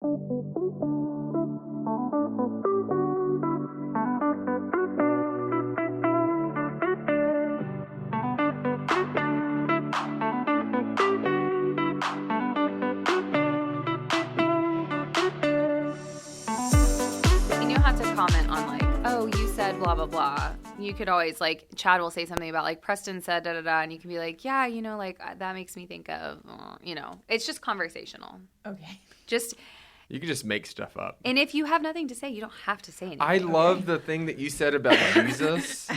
Comment on like, oh, you said blah blah blah. You could always like, Chad will say something about like Preston said da da da, and you can be like, yeah, you know, like that makes me think of, you know, it's just conversational. Okay. You can just make stuff up. And if you have nothing to say, you don't have to say anything. I love the thing that you said about Jesus.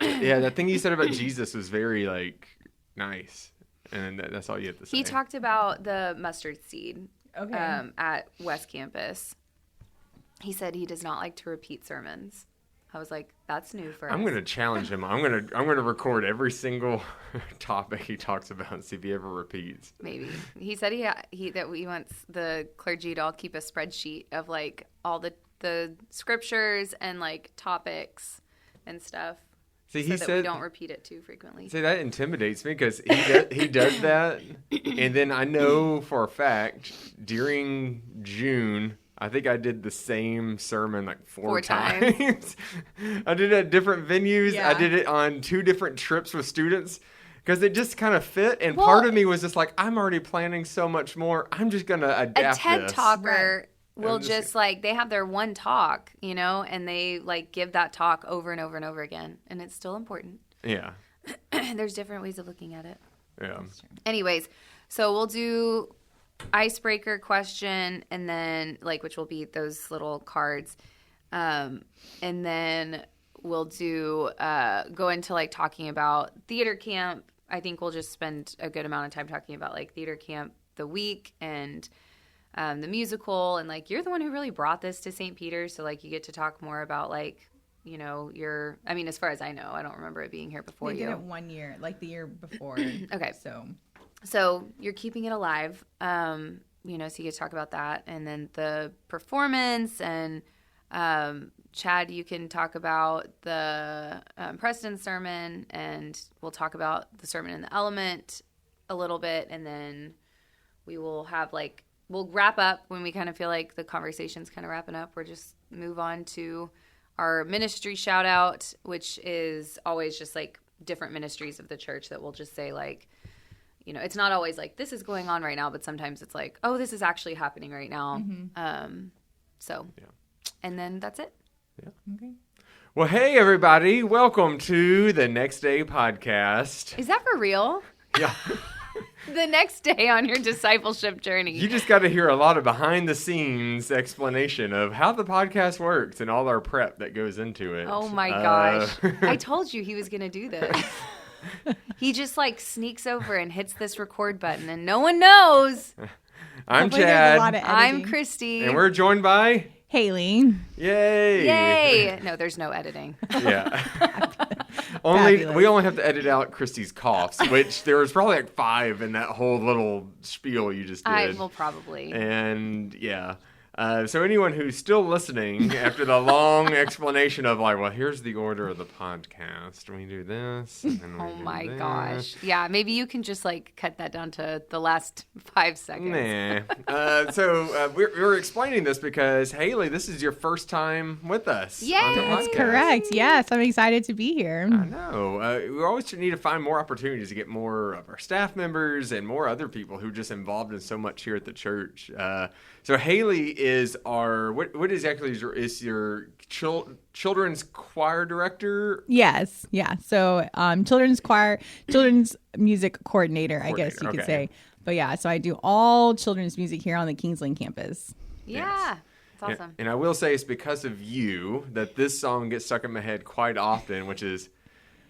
Yeah, that thing you said about Jesus was very like nice, and that's all you have to say. He talked about the mustard seed. Okay. At West Campus. He said he does not like to repeat sermons. I was like, that's new for us. I'm going to challenge him. I'm going to record every single topic he talks about and see if he ever repeats. Maybe. He said that he wants the clergy to all keep a spreadsheet of like all the scriptures and like topics and stuff. See, so he that said we don't repeat it too frequently. See, that intimidates me because he does that, and then I know for a fact during June, I think I did the same sermon like four times. I did it at different venues. Yeah. I did it on 2 different trips with students because it just kind of fit. And part of me was just like, I'm already planning so much more. I'm just going to adapt a TED this. Talker will just like, they have their one talk, you know, and they like give that talk over and over and over again. And it's still important. Yeah. There's different ways of looking at it. Yeah. Anyways, so we'll do icebreaker question, and then like, which will be those little cards, and then we'll do go into like talking about theater camp. I think we'll just spend a good amount of time talking about like theater camp the week and the musical, and like you're the one who really brought this to St. Peter's, so like you get to talk more about like, you know, as far as I know, I don't remember it being here before you. They did it 1 year, like the year before. Okay. So you're keeping it alive, you know, so you get to talk about that. And then the performance, and Chad, you can talk about the Preston sermon, and we'll talk about the sermon in the element a little bit. And then we will have like, we'll wrap up when we kind of feel like the conversation's kind of wrapping up. We'll just move on to our ministry shout out, which is always just like different ministries of the church that we'll just say like, you know, it's not always like this is going on right now, but sometimes it's like, oh, this is actually happening right now. Mm-hmm. And then that's it. Yeah. Okay. Well, hey, everybody. Welcome to the Next Day podcast. Is that for real? Yeah. The next day on your discipleship journey. You just got to hear a lot of behind-the-scenes explanation of how the podcast works and all our prep that goes into it. Oh, my gosh. I told you he was going to do this. He just like sneaks over and hits this record button and no one knows. I'm Chad. I'm Christie. And we're joined by Haley. Yay. No, there's no editing. Yeah. We only have to edit out Christie's coughs, which there was probably like 5 in that whole little spiel you just did. I will probably. And yeah. So anyone who's still listening after the long explanation of like, well, here's the order of the podcast. We do this. And then we oh do my that. gosh. Yeah, maybe you can just like cut that down to the last 5 seconds. Nah. So we're explaining this because, Haley, this is your first time with us. Yay! On the That's podcast. correct. Yes, I'm excited to be here. I know. We always need to find more opportunities to get more of our staff members and more other people who are just involved in so much here at the church. So Haley is our what exactly is your children's choir director? Yes, yeah. So children's music coordinator, I guess you could say. But yeah, so I do all children's music here on the Kingsland campus. Yeah, yes. That's awesome. And I will say it's because of you that this song gets stuck in my head quite often, which is,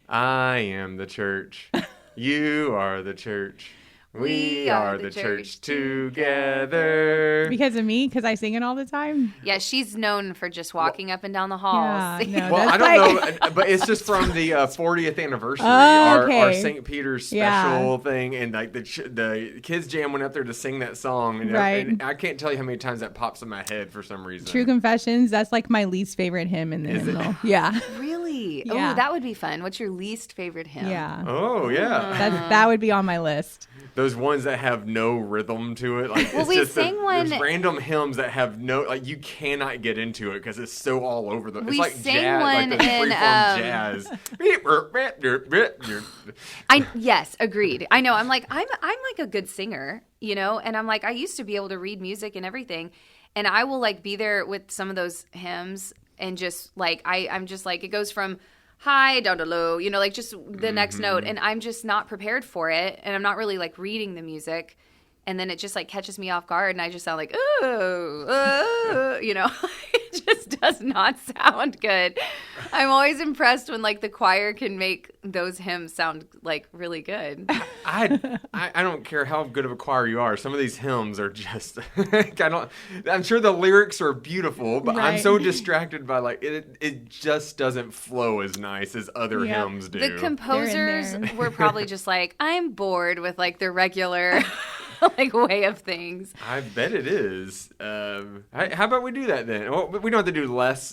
I am the church, you are the church. We are the church together. Because of me? Because I sing it all the time? Yeah, she's known for just walking up and down the halls. Yeah, well, I don't know, but it's just from the 40th anniversary, our St. Peter's special thing, and like the kids jam went up there to sing that song, and I can't tell you how many times that pops in my head for some reason. True Confessions, that's like my least favorite hymn in the hymnal. Yeah. Really? Really? Yeah. Oh, that would be fun. What's your least favorite hymn? Yeah. Oh, yeah. That would be on my list. Those ones that have no rhythm to it. Like, Well, it's we just sang one. There's random hymns that have no, like, you cannot get into it because it's so all over the. It's We like sang jazz, one like the in, freeform jazz. Yes, agreed. I know. I'm like a good singer, you know, and I'm like, I used to be able to read music and everything, and I will like be there with some of those hymns and just like I'm just like, it goes from high down to low, you know, like just the next note, and I'm just not prepared for it, and I'm not really like reading the music, and then it just like catches me off guard, and I just sound like you know. It just does not sound good. I'm always impressed when like the choir can make those hymns sound like really good. I don't care how good of a choir you are. Some of these hymns are just I'm sure the lyrics are beautiful, but I'm so distracted by like it just doesn't flow as nice as other hymns do. The composers were probably just like, I'm bored with like the regular like way of things. I bet it is. How about we do that then? Well, we don't have to do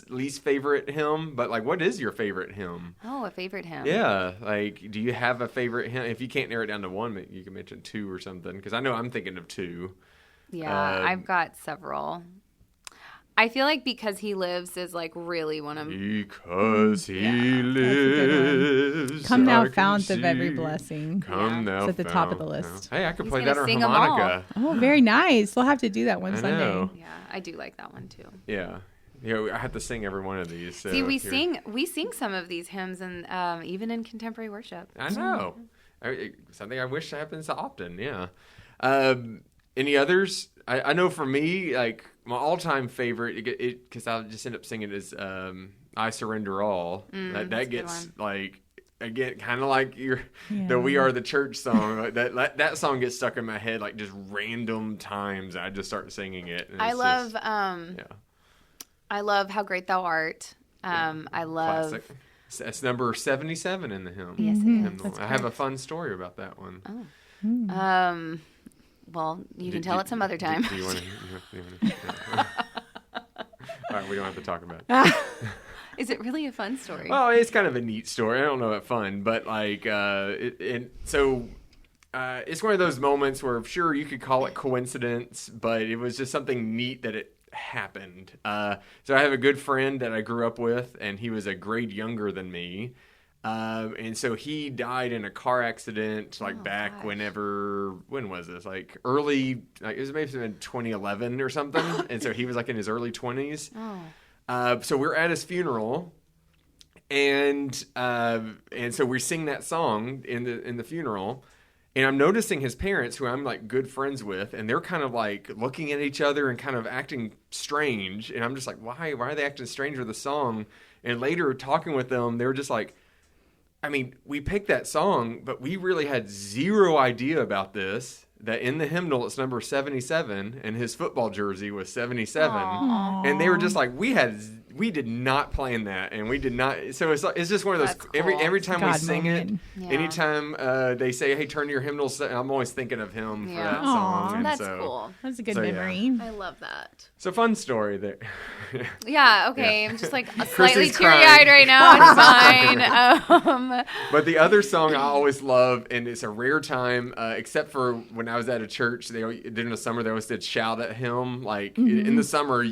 least favorite hymn, but like, what is your favorite hymn? Oh, a favorite hymn. Yeah, like, do you have a favorite hymn? If you can't narrow it down to one, you can mention two or something, because I know I'm thinking of two. Yeah, I've got several. I feel like Because He Lives is like really one of Because He lives. Come Thou Fount of Every Blessing. Come Thou It's at the top of the list. Hey, I could He's play gonna that on sing 'em harmonica. Oh, very nice. We'll have to do that one Sunday. know. Yeah, I do like that one too. Yeah. Yeah, I have to sing every one of these. So See, we sing some of these hymns, and even in contemporary worship. I know. Something I wish happens often. Yeah. Any others? I know for me, like my all-time favorite, because I'll just end up singing it, is "I Surrender All." That gets like, again, kind of like the "We Are the Church" song. that song gets stuck in my head like just random times. I just start singing it. And I love "How Great Thou Art." I love. Classic. It's number 77 in the hymn. Yes, it is. I have a fun story about that one. Oh. Well, you can tell it some other time. Do you want to? All right, we don't have to talk about it. Is it really a fun story? Well, it's kind of a neat story. I don't know about fun, but like, it's one of those moments where, sure, you could call it coincidence, but it was just something neat that it happened. So I have a good friend that I grew up with, and he was a grade younger than me. And so he died in a car accident, like when was this? Like early, like it was maybe in 2011 or something. And so he was like in his early 20s. So we're at his funeral, and so we sing that song in the funeral. And I'm noticing his parents, who I'm like good friends with, and they're kind of like looking at each other and kind of acting strange. And I'm just like, why are they acting strange with the song? And later talking with them, they were just like, I mean, we picked that song, but we really had zero idea about this, that in the hymnal it's number 77 and his football jersey was 77. Aww. And they were just like, we did not plan that, and we did not. So it's just one of those. That's cool. Every time we sing moment. it, anytime they say, "Hey, turn to your hymnals," I'm always thinking of him for that song. And that's so, cool. That's a good So, memory. I love that. So fun story there. Yeah, okay. I'm just like slightly Christie's teary-eyed crying. right now. It's fine. But the other song I always love, and it's a rare time, except for when I was at a church, during the summer they always did shout at him. Like in the summer,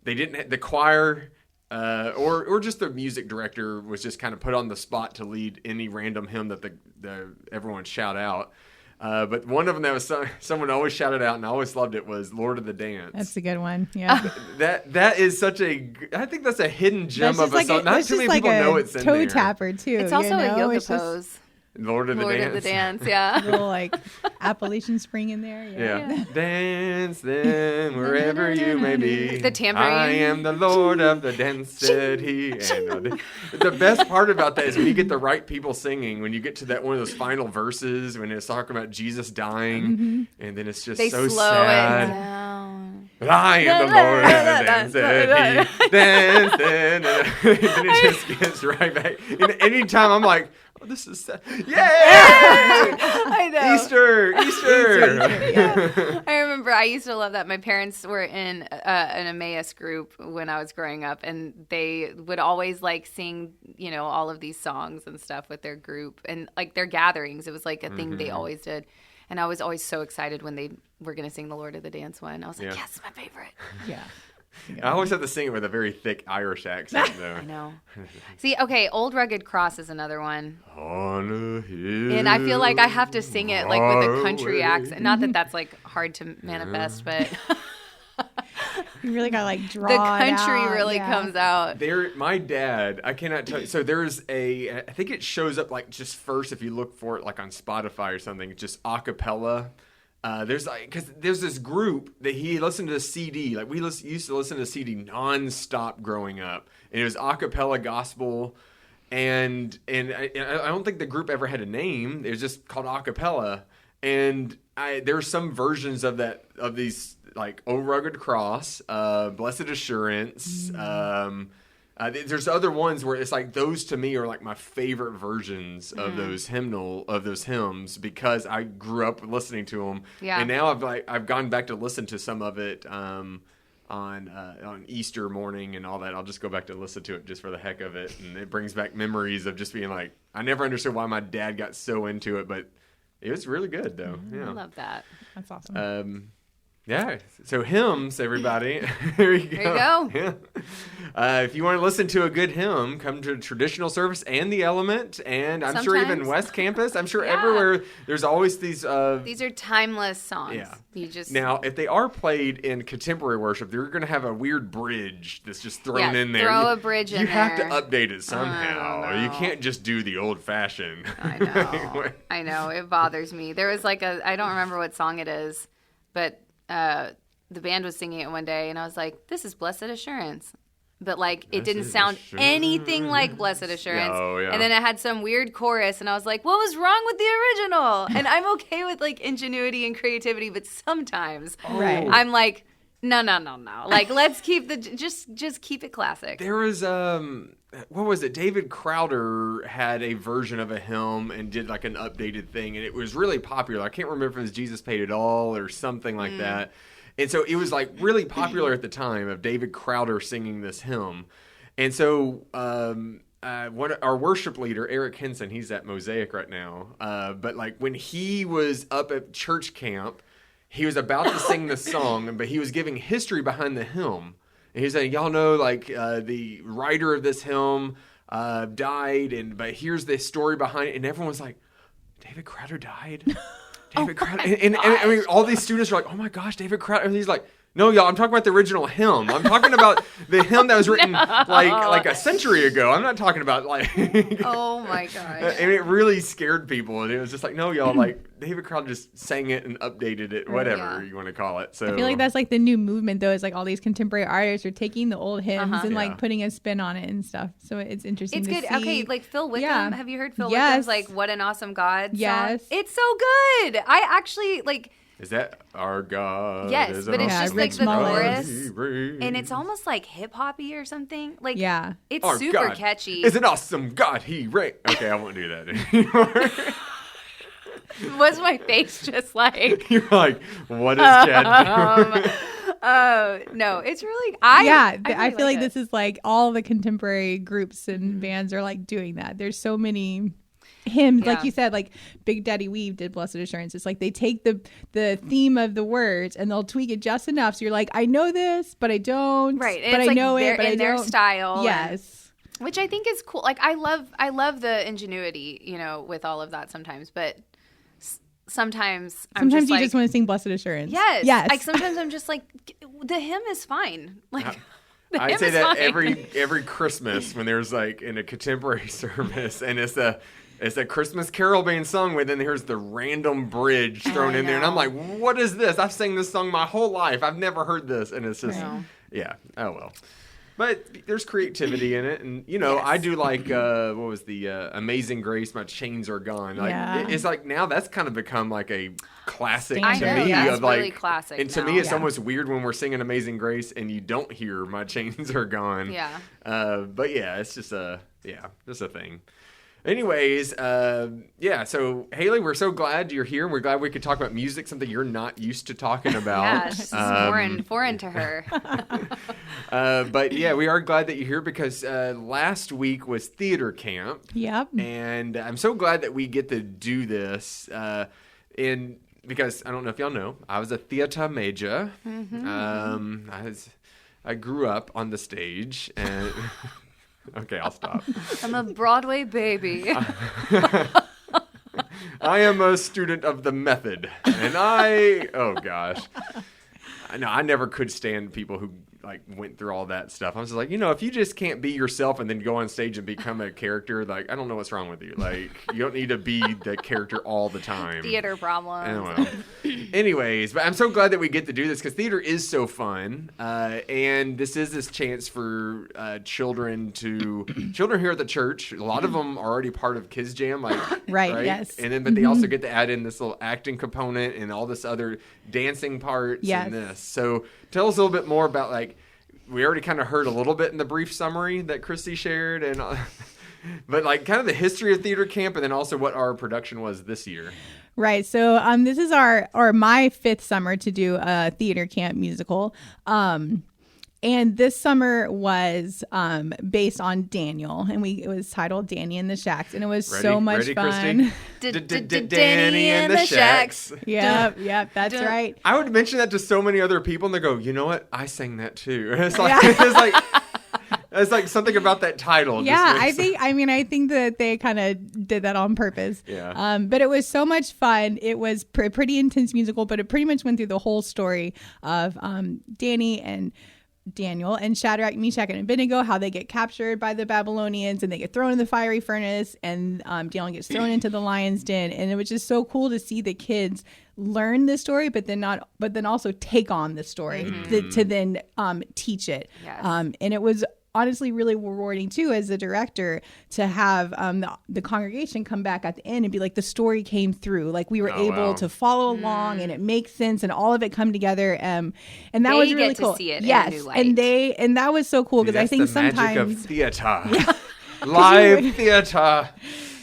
they didn't, the choir or just the music director was just kind of put on the spot to lead any random hymn that everyone shout out. But one of them that was someone always shouted out, and I always loved it, was "Lord of the Dance." That's a good one. Yeah. That is I think that's a hidden gem of a song. Not too many like people know it's in there. toe tapper too. It's also a yoga It's just pose. Lord of the Dance. Yeah. a little like Appalachian Spring in there. Yeah. Dance then wherever you may be. The tambourine. I am the Lord of the dance, said he. And the best part about that is when you get the right people singing, when you get to that one of those final verses, when it's talking about Jesus dying, and then it's just They so slow sad. it down. I am the Lord of the dance, said he. Dance then. And then it just gets right back. And anytime I'm like, Oh, this is sad. Yay! I know. Easter. Yeah. I remember I used to love that. My parents were in an Emmaus group when I was growing up, and they would always like sing, all of these songs and stuff with their group and like their gatherings. It was like a thing they always did. And I was always so excited when they were going to sing the Lord of the Dance one. I was like, yes, my favorite. Yeah. I always have to sing it with a very thick Irish accent, though. I know. See, okay, Old Rugged Cross is another one. On a hill. And I feel like I have to sing it like with a country accent. Not that that's like hard to manifest, but you really got to like draw the country out. really comes out. My dad, I cannot tell you. So there's I think it shows up like just first if you look for it like on Spotify or something, just a cappella. There's this group that he listened to the CD. Like we used to listen to the CD nonstop growing up, and it was a cappella gospel. And I don't think the group ever had a name. It was just called a cappella. And there's some versions of these like "O Rugged Cross," "Blessed Assurance." There's other ones where it's like those to me are like my favorite versions of those hymns because I grew up listening to them. Yeah. And now I've gone back to listen to some of it on Easter morning and all that. I'll just go back to listen to it just for the heck of it, and it brings back memories of just being like, I never understood why my dad got so into it, but it was really good though. Yeah. I love that. That's awesome. Yeah. So hymns, everybody. There you go. Yeah. If you want to listen to a good hymn, come to traditional service and the Element, and I'm sure even West Campus. I'm sure everywhere there's always these. These are timeless songs. Yeah. Now, if they are played in contemporary worship, they're going to have a weird bridge that's just thrown in there. Throw a bridge in there. You have to update it somehow. You can't just do the old fashioned. I know. I know. It bothers me. There was like I don't remember what song it is, but. The band was singing it one day, and I was like, this is Blessed Assurance. But, like, it didn't sound anything like Blessed Assurance. Oh, yeah. And then it had some weird chorus, and I was like, what was wrong with the original? And I'm okay with, like, ingenuity and creativity, but sometimes I'm like, no. Like, let's keep just keep it classic. There was, what was it? David Crowder had a version of a hymn and did, like, an updated thing, and it was really popular. I can't remember if it was Jesus Paid It All or something like that. And so it was like really popular at the time of David Crowder singing this hymn. And so our worship leader, Eric Henson, he's at Mosaic right now. But like when he was up at church camp, he was about to sing the song, but he was giving history behind the hymn. And he said, y'all know like the writer of this hymn died, but here's the story behind it. And everyone was like, David Crowder died? David Crowder. And I mean, all these students are like, oh my gosh, David Crowder. And he's like, no, y'all, I'm talking about the original hymn. I'm talking about the hymn that was written like a century ago. I'm not talking about like. Oh my gosh. And it really scared people. And it was just like, no, y'all, like David Crowder just sang it and updated it, whatever you want to call it. So I feel like that's like the new movement, though. Is like all these contemporary artists are taking the old hymns and like putting a spin on it and stuff. So it's interesting. It's good. See. Okay, like Phil Wickham. Yeah. Have you heard Phil Wickham's like "What an Awesome God" song? It's so good. I actually like. Is that our God? Yes, but it's just like the chorus, and it's almost like hip hoppy or something. Like, it's our super God catchy. Is an awesome God he reigns. Okay, I won't do that anymore. Was my face just like? You're like, what is Chad doing? No, it's really. I feel like this is like all the contemporary groups and bands are like doing that. There's so many. Hymns, like you said, like Big Daddy Weave did Blessed Assurance. It's like they take the theme of the words and they'll tweak it just enough so you're like, I know this, but I don't. Right. And but it's I know it, but in I their don't. style. Yes. Which I think is cool. Like I love the ingenuity, with all of that sometimes, but sometimes you just just want to sing Blessed Assurance. Yes. Like sometimes I'm just like, the hymn is fine. Like I say that every Christmas when there's like in a contemporary service and it's a Christmas carol being sung with, and here's the random bridge thrown in there. And I'm like, what is this? I've sang this song my whole life. I've never heard this. And it's just, oh well. But there's creativity in it. And, I do like, what was the Amazing Grace, My Chains Are Gone. Like, it's like now that's kind of become like a classic to me. It's really classic and to me, it's almost weird when we're singing Amazing Grace and you don't hear My Chains Are Gone. Yeah. But yeah, it's just a thing. Anyways, yeah, so Haley, we're so glad you're here. We're glad we could talk about music, something you're not used to talking about. Yeah, this is foreign to her. But yeah, we are glad that you're here because last week was theater camp. Yep. And I'm so glad that we get to do this. Because I don't know if y'all know, I was a theater major. Mm-hmm. I grew up on the stage and... Okay, I'll stop. I'm a Broadway baby. I am a student of the method. And oh gosh. I never could stand people who like went through all that stuff. I was just like, if you just can't be yourself and then go on stage and become a character, like, I don't know what's wrong with you. Like, you don't need to be the character all the time. Theater problems. Well. Anyways, but I'm so glad that we get to do this because theater is so fun. And this is this chance for children here at the church. A lot of them are already part of Kids Jam. Right, yes. And then, but they also get to add in this little acting component and all this other dancing parts and this. So tell us a little bit more about, like, we already kind of heard a little bit in the brief summary that Christie shared, but like kind of the history of theater camp and then also what our production was this year. Right. So this is my 5th summer to do a theater camp musical. And this summer was based on Daniel, and it was titled Danny and the Shacks, and it was so much fun. Danny and the Shacks. Yep, that's right. I would mention that to so many other people, and they go, "You know what? I sang that too." And it's like something about that title. Yeah, I think that they kind of did that on purpose. Yeah. But it was so much fun. It was a pretty intense musical, but it pretty much went through the whole story of Danny and Daniel and Shadrach, Meshach, and Abednego, how they get captured by the Babylonians and they get thrown in the fiery furnace, and Daniel gets thrown into the lion's den. And it was just so cool to see the kids learn this story, but then also take on the story to then teach it. Yes. And it was honestly really rewarding too as a director to have the congregation come back at the end and be like, the story came through, like we were able to follow along and it makes sense and all of it come together, and that was really cool. To see it yes, in a new light. and that was so cool because I think the sometimes magic of theater, live theater.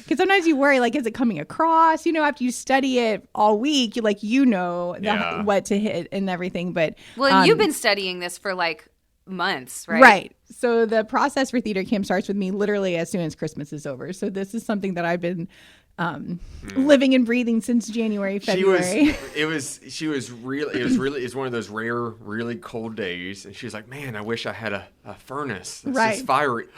Because sometimes you worry, like, is it coming across? After you study it all week, what to hit and everything. But you've been studying this for like months, right? Right. So the process for theater camp starts with me literally as soon as Christmas is over. So this is something that I've been living and breathing since January, February. It was one of those rare, really cold days, and she was like, "Man, I wish I had a furnace that's just fiery."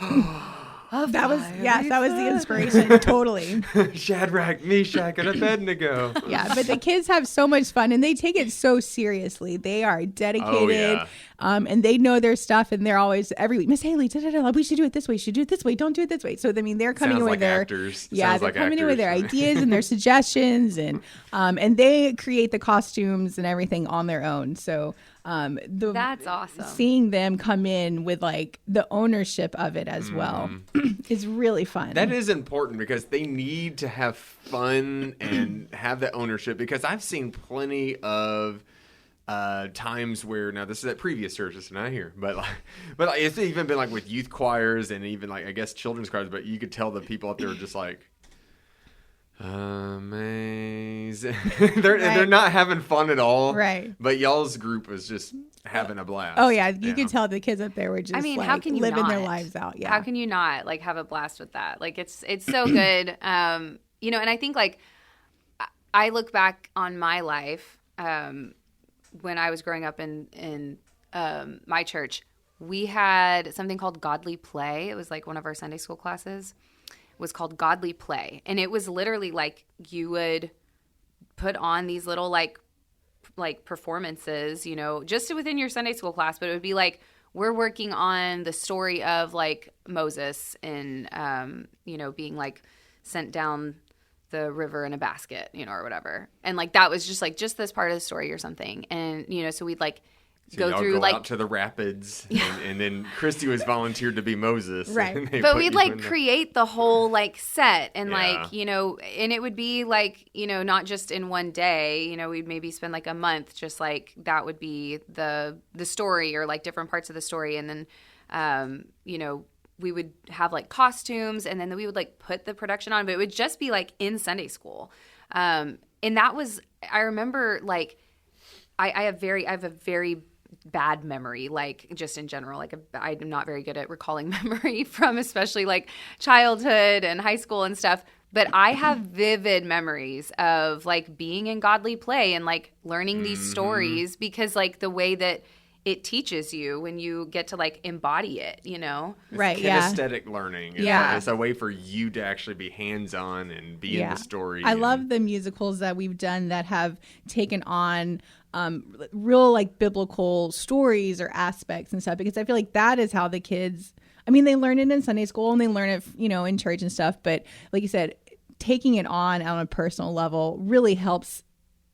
That was the inspiration. Totally. Shadrach, Meshach, and Abednego. Yeah, but the kids have so much fun and they take it so seriously. They are dedicated, and they know their stuff, and they're always every week, Miss Haley, we should do it this way. Should do it this way. Don't do it this way. So they're coming in with their actors. Yeah, they're coming in with their ideas and their suggestions, and they create the costumes and everything on their own. So. That's awesome. Seeing them come in with like the ownership of it as well is really fun. That is important because they need to have fun and have that ownership, because I've seen plenty of times where, now this is at previous churches, not here, but it's even been like with youth choirs and even like, I guess, children's choirs, but you could tell the people up there are just like, amazing. They're not having fun at all. Right. But y'all's group was just having a blast. Oh yeah, you could tell the kids up there were just how can you living not? Their lives out. Yeah. How can you not like have a blast with that? Like it's so good. And I think like I look back on my life when I was growing up in my church. We had something called Godly Play. It was like one of our Sunday school classes. Was called Godly Play, and it was literally like you would put on these little like performances, just within your Sunday school class, but it would be like we're working on the story of like Moses and being like sent down the river in a basket, or whatever, and like that was just this part of the story or something, and so we'd like go out to the rapids, and then Christie was volunteered to be Moses, right? But we'd like create the whole like set, and like and it would be like not just in one day. We'd maybe spend like a month, just like that would be the story or like different parts of the story, and then we would have like costumes, and then we would like put the production on, but it would just be like in Sunday school. And that was, I remember like, I have a very bad memory, like just in general, like I'm not very good at recalling memory from especially like childhood and high school and stuff. But I have vivid memories of like being in godly play and like learning these stories, because like the way that it teaches you when you get to like embody it, you know? Right. Kinesthetic learning. Yeah. It's a way for you to actually be hands-on and be in the story. I love the musicals that we've done that have taken on real like biblical stories or aspects and stuff, because I feel like that is how the kids, I mean, they learn it in Sunday school and they learn it, you know, in church and stuff. But like you said, taking it on a personal level really helps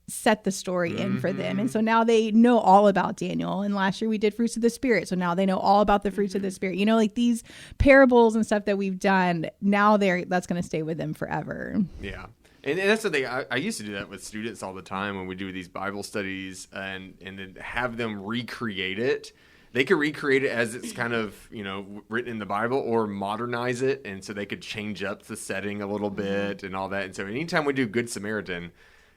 set the story in for them. And so now they know all about Daniel. And last year we did fruits of the Spirit. So now they know all about the fruits of the Spirit. You know, like these parables and stuff that we've done, now that's going to stay with them forever. Yeah. And that's the thing. I used to do that with students all the time when we do these Bible studies and then have them recreate it. They could recreate it as it's kind of, you know, written in the Bible, or modernize it. And so they could change up the setting a little bit and all that. And so anytime we do Good Samaritan,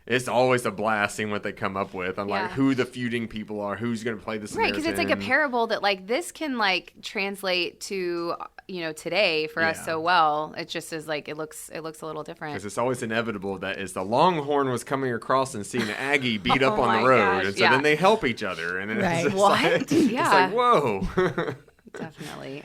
it's always a blast seeing what they come up with on like who the feuding people are, who's going to play the Samaritan. Right, because it's like a parable that like this can like translate to, you know, today for us so well. It just is like it looks a little different. Because it's always inevitable that as the Longhorn was coming across and seeing Aggie beat up on the road, and so then they help each other, and then it's just like, it's like whoa. Definitely.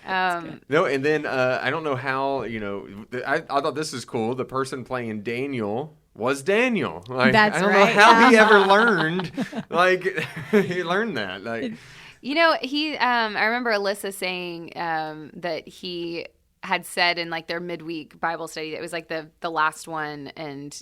No, and then I don't know how, you know, I thought this is cool. The person playing Daniel was Daniel. Like, That's I don't right. know how he ever learned. Like he learned that. Like, you know, he. I remember Alyssa saying that he had said in like their midweek Bible study, it was like the last one, and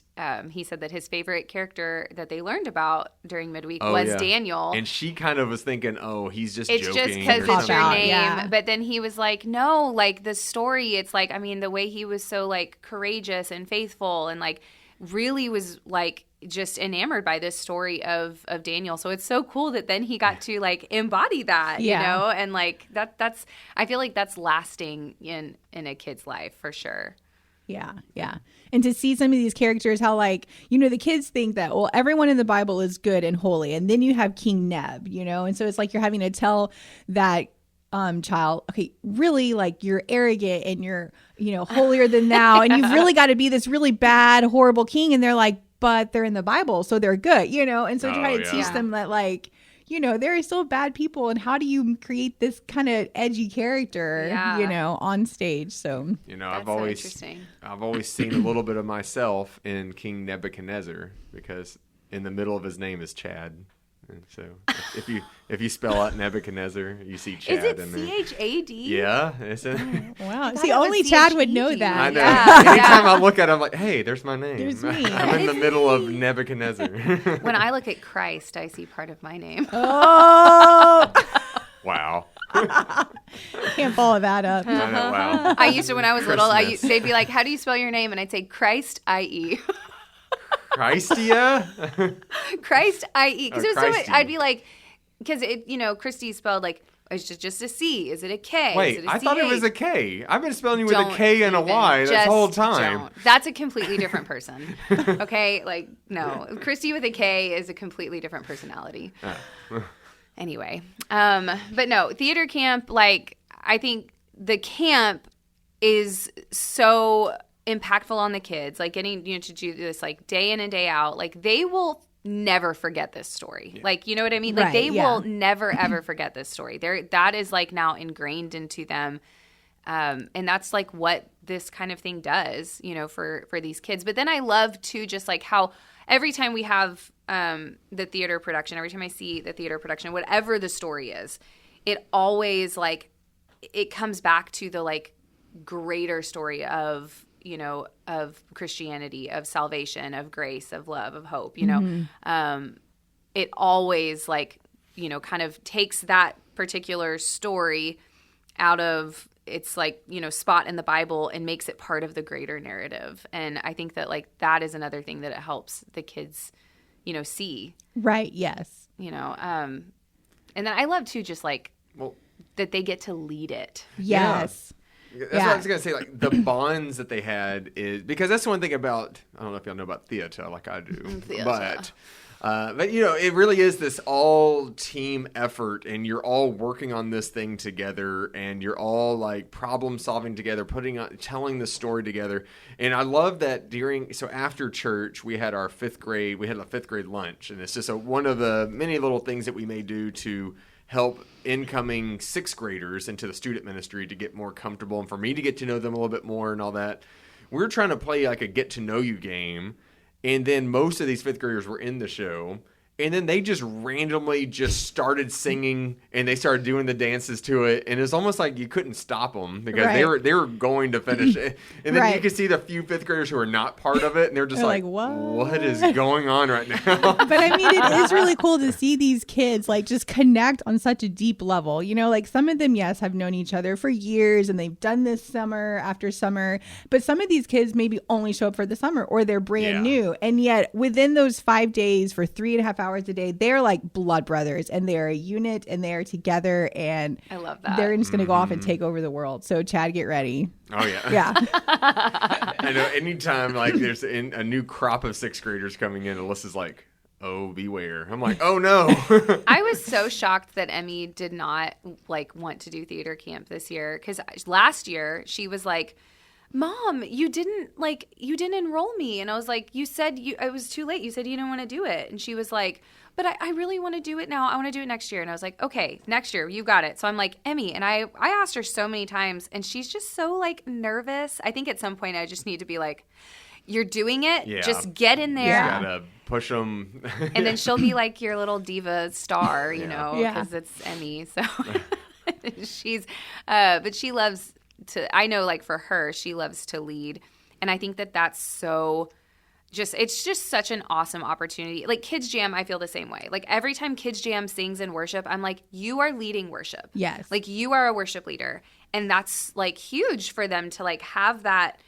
he said that his favorite character that they learned about during midweek was Daniel. And she kind of was thinking, oh, he's just it's joking. It's just because it's your name. Yeah. But then he was like, no, like the story, it's like, I mean, the way he was so like courageous and faithful and like really was like just enamored by this story of Daniel. So it's so cool that then he got to like embody that, you know, and like that's I feel like that's lasting in a kid's life for sure. Yeah. And to see some of these characters, how like, you know, the kids think that, well, everyone in the Bible is good and holy. And then you have King Neb, you know, and so it's like you're having to tell that child, okay, really, like you're arrogant and you're, you know, holier than thou, and you've really got to be this really bad, horrible king. And they're like, but they're in the Bible, so they're good, you know. And so try to teach them that, like, you know, there are still bad people, and how do you create this kind of edgy character, you know, on stage? So, you know, I've always seen a little bit of myself in King Nebuchadnezzar, because in the middle of his name is Chad. And so if you spell out Nebuchadnezzar, you see Chad in there. Is it CHAD? Yeah. It's wow. See, only Chad would know that. I know. Yeah. Anytime I look at it, I'm like, hey, there's my name. There's me. I'm in the middle of Nebuchadnezzar. When I look at Christ, I see part of my name. Oh. Wow. Can't follow that up. I know, wow. I used to, when I was little, they'd be like, how do you spell your name? And I'd say Christ, I-E. Christia? Christ, I-E. Because it was so much, I'd be like, because it, you know, Christie spelled like, it's just a C. Is it a K? Wait, is it a I thought it was a K. I've been spelling you with a K and a Y this whole time. Don't. That's a completely different person. Okay? Like, no. Christie with a K is a completely different personality. Anyway. But no, theater camp, like, I think the camp is so impactful on the kids, like getting, you know, to do this like day in and day out. Like they will never forget this story. Like, you know what I mean? Like they will never ever forget this story. That is like now ingrained into them. And that's like what this kind of thing does, you know, for these kids. But then I love too, just like how every time we have the theater production, every time I see the theater production, whatever the story is, it always like, it comes back to the like greater story of, you know, of Christianity, of salvation, of grace, of love, of hope, you know. It always like, you know, kind of takes that particular story out of its like, you know, spot in the Bible and makes it part of the greater narrative. And I think that like that is another thing that it helps the kids, you know, see. Right. Yes. You know, and then I love too, just like that they get to lead it. Yes. That's what I was going to say. Like the bonds that they had is because that's the one thing about, I don't know if y'all know about theater like I do, but it really is this all team effort, and you're all working on this thing together, and you're all like problem solving together, telling the story together. And I love that after church, we had a 5th grade lunch, and it's just one of the many little things that we may do to help incoming 6th graders into the student ministry to get more comfortable and for me to get to know them a little bit more and all that. We're trying to play like a get to know you game. And then most of these 5th graders were in the show. And then they just randomly just started singing, and they started doing the dances to it. And it's almost like you couldn't stop them because they were going to finish it. And then you could see the few 5th graders who are not part of it, and they're just like, what is going on right now? But I mean, it is really cool to see these kids like just connect on such a deep level. You know, like some of them, yes, have known each other for years, and they've done this summer after summer. But some of these kids maybe only show up for the summer, or they're brand new. And yet within those 5 days for 3.5 hours a day, they're like blood brothers, and they're a unit, and they're together, and I love that. They're just going to go off and take over the world. So Chad, get ready. Oh yeah. Yeah. I know anytime like there's a new crop of 6th graders coming in, Alyssa's like, oh, beware. I'm like, oh no. I was so shocked that Emmy did not like want to do theater camp this year, because last year she was like, Mom, you didn't enroll me. And I was like, you said it was too late. You said you didn't want to do it. And she was like, but I really want to do it now. I want to do it next year. And I was like, okay, next year, you got it. So I'm like, Emmy. And I asked her so many times, and she's just so like nervous. I think at some point I just need to be like, you're doing it. Yeah. Just get in there. You gotta push them. And then she'll be like your little diva star, you know, because it's Emmy. So but she loves I know, like for her, she loves to lead. And I think that that's so it's just such an awesome opportunity. Like Kids Jam, I feel the same way. Like every time Kids Jam sings in worship, I'm like, you are leading worship. Yes. Like you are a worship leader. And that's like huge for them to like have that,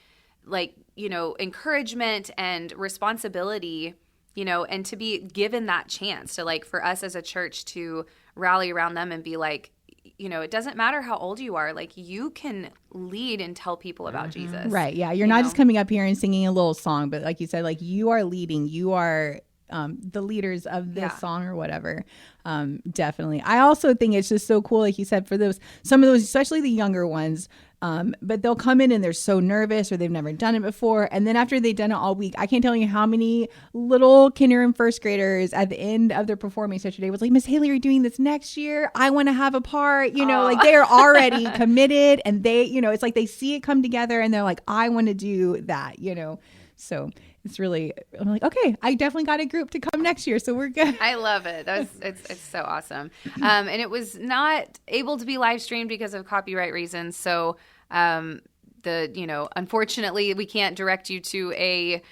like, you know, encouragement and responsibility, you know, and to be given that chance to like, for us as a church to rally around them and be like, you know, it doesn't matter how old you are. Like you can lead and tell people about Jesus. Right. Yeah. You're not just coming up here and singing a little song, but like you said, like you are leading. You are the leaders of this song or whatever. Definitely. I also think it's just so cool, like you said, for some of those, especially the younger ones. But they'll come in and they're so nervous, or they've never done it before. And then after they've done it all week, I can't tell you how many little kinder and first graders at the end of their performance yesterday was like, Miss Haley, are you doing this next year? I want to have a part. You know, like they're already committed, and they, you know, it's like they see it come together and they're like, I want to do that, you know. So it's really, I'm like, okay, I definitely got a group to come next year, so we're good. I love it. It's so awesome. And it was not able to be live streamed because of copyright reasons. So unfortunately, we can't direct you to a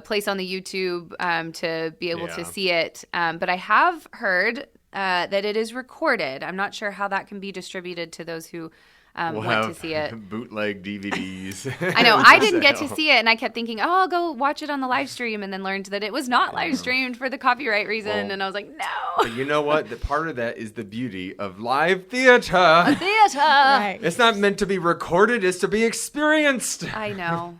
place on the YouTube to be able to see it. But I have heard that it is recorded. I'm not sure how that can be distributed to those who want to see it. Bootleg DVDs. I know. I didn't get to see it, and I kept thinking, I'll go watch it on the live stream, and then learned that it was not live streamed for the copyright reason, and I was like, no. But you know what? The part of that is the beauty of live theater. A theater. Right. It's not meant to be recorded. It's to be experienced. I know.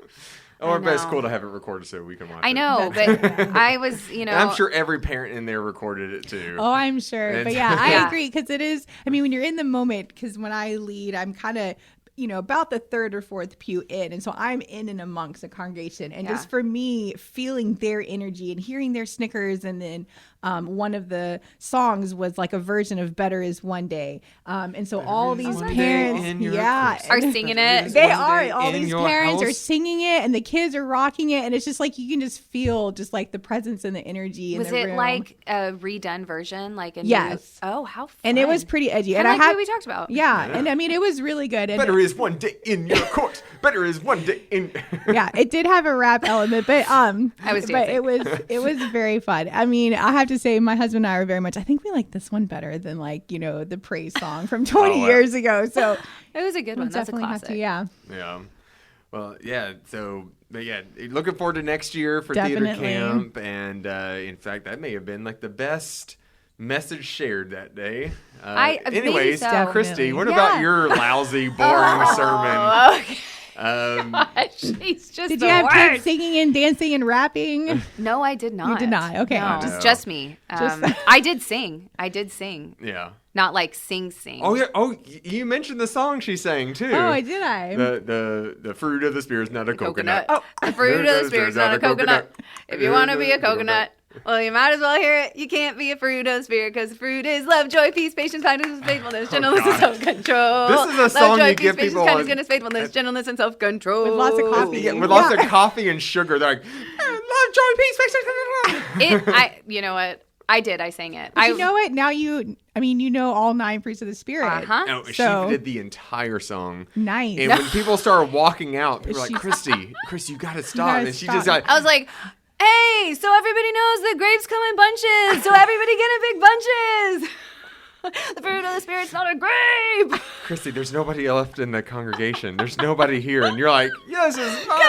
But it's cool to have it recorded so we can watch it. I know, but I was, you know. And I'm sure every parent in there recorded it too. Oh, I'm sure. But yeah, I agree, because it is, I mean, when you're in the moment, because when I lead, I'm kind of, you know, about the 3rd or 4th pew in. And so I'm in and amongst the congregation. And just for me, feeling their energy and hearing their snickers. And then one of the songs was like a version of Better Is One Day. And so all these parents, are singing it. They are. All these parents are singing it, and the kids are rocking it. And it's just like, you can just feel just like the presence and the energy in the room. Was it like a redone version? Like a new, oh, how fun. And it was pretty edgy. And I like what we talked about. Yeah. And I mean, it was really good. And Better is one day in your course. Better is one day in. Yeah, it did have a rap element, but I was dancing. But it was very fun. I mean, I have to say, my husband and I are very much, I think we like this one better than, like, you know, the praise song from 20 years ago. So it was a good one. That's a classic. Yeah. Well, yeah. So, but yeah, looking forward to next year for Definitely. theater camp. And in fact, that may have been like the best message shared that day. Maybe so. Christy, what about your lousy, boring sermon? Okay. She's just Did you have kids singing and dancing and rapping? No, I did not. You did not. Okay. No, just me. I did sing. Yeah. Not like sing. Oh yeah. Oh, you mentioned the song she sang too. Oh, I did. The fruit of the spirit is not a coconut. Oh, the fruit of the spirit is not a coconut. If you want to be a coconut, well, you might as well hear it. You can't be a fruit of the spirit because the fruit is love, joy, peace, patience, kindness, faithfulness, gentleness, and self-control. This is a song love, joy, you peace, give patience, people kindness, goodness, faithfulness, gentleness, and self-control. With lots of coffee. Yeah, with lots of coffee and sugar. They're like, love, joy, peace, patience. You know what? I did. I sang it. You know what? Now you know all 9 fruits of the spirit. Uh-huh. No, she did the entire song. Nice. And when people started walking out, people were like, Christy, you got to stop. And she just like, I was like, hey, so everybody knows that grapes come in bunches. So everybody get in big bunches. The fruit of the spirit's not a grape. Christy, there's nobody left in the congregation. There's nobody here. And you're like, yes, it's fine.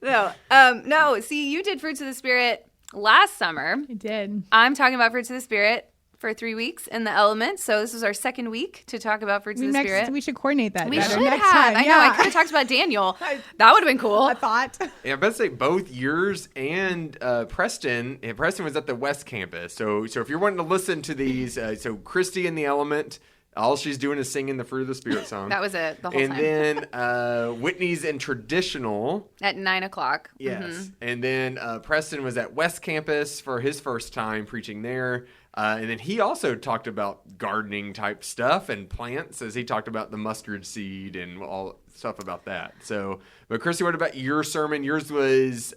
Come on. No. See, you did fruits of the spirit last summer. I did. I'm talking about fruits of the spirit for 3 weeks in the elements. So this is our second week to talk about fruits of the spirit. We should coordinate that. We should next have. Time. I know. I could have talked about Daniel. That would have been cool. I thought. Yeah, I bet say both yours and Preston. And Preston was at the West Campus. So if you're wanting to listen to these, so Christy in the element. All she's doing is singing the Fruit of the Spirit song. That was it the whole time. And then Whitney's in traditional. At 9 o'clock. Yes. Mm-hmm. And then Preston was at West Campus for his first time preaching there. And then he also talked about gardening type stuff and plants as he talked about the mustard seed and all stuff about that. So, but Christy, what about your sermon? Yours was,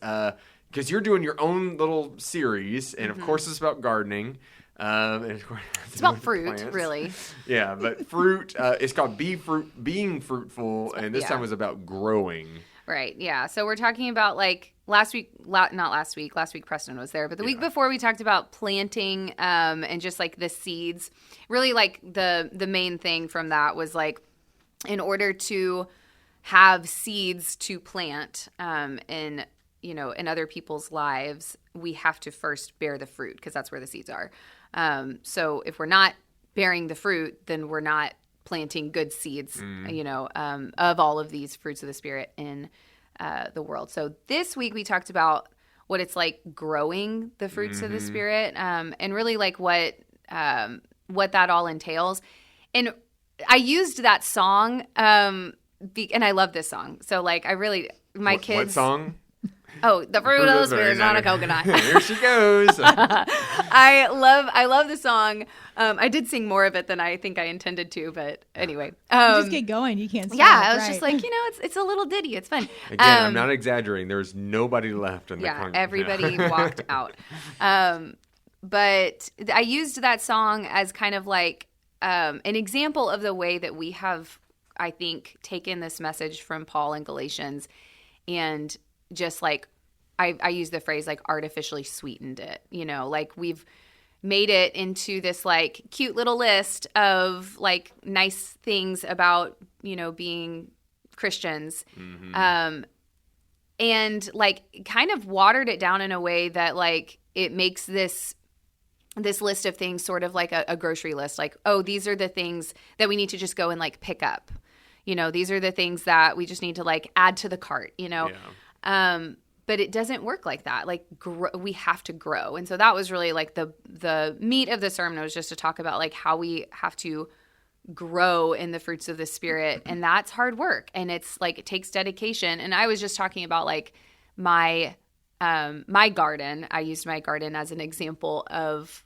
because you're doing your own little series. And of course it's about gardening. And of course, it's about fruit, plants. Really. Yeah, but fruit. It's called being fruitful, and this time was about growing. Right. Yeah. So we're talking about like last week. Not last week. Last week Preston was there, but the week before we talked about planting and just like the seeds. Really, like the main thing from that was like in order to have seeds to plant in other people's lives, we have to first bear the fruit because that's where the seeds are. So if we're not bearing the fruit, then we're not planting good seeds, of all of these fruits of the Spirit in the world. So this week we talked about what it's like growing the fruits of the Spirit, and really like what that all entails. And I used that song, and I love this song. So like kids. What song? Oh, the fruit of the spirit is not a coconut. Here she goes. I love the song. I did sing more of it than I think I intended to, but anyway. You just get going. You can't stop. Yeah, I was just like, it's a little ditty. It's fun. Again, I'm not exaggerating. There's nobody left in the congregation. Everybody walked out. But I used that song as kind of like an example of the way that we have, I think, taken this message from Paul in Galatians and just like I use the phrase like artificially sweetened it, like we've made it into this like cute little list of like nice things about, being Christians. And like kind of watered it down in a way that like it makes this list of things sort of like a grocery list. Like, oh, these are the things that we need to just go and like pick up. These are the things that we just need to like add to the cart, Yeah. But it doesn't work like that. Like we have to grow. And so that was really like the meat of the sermon was just to talk about like how we have to grow in the fruits of the Spirit. And that's hard work. And it's like, it takes dedication. And I was just talking about like my garden. I used my garden as an example of,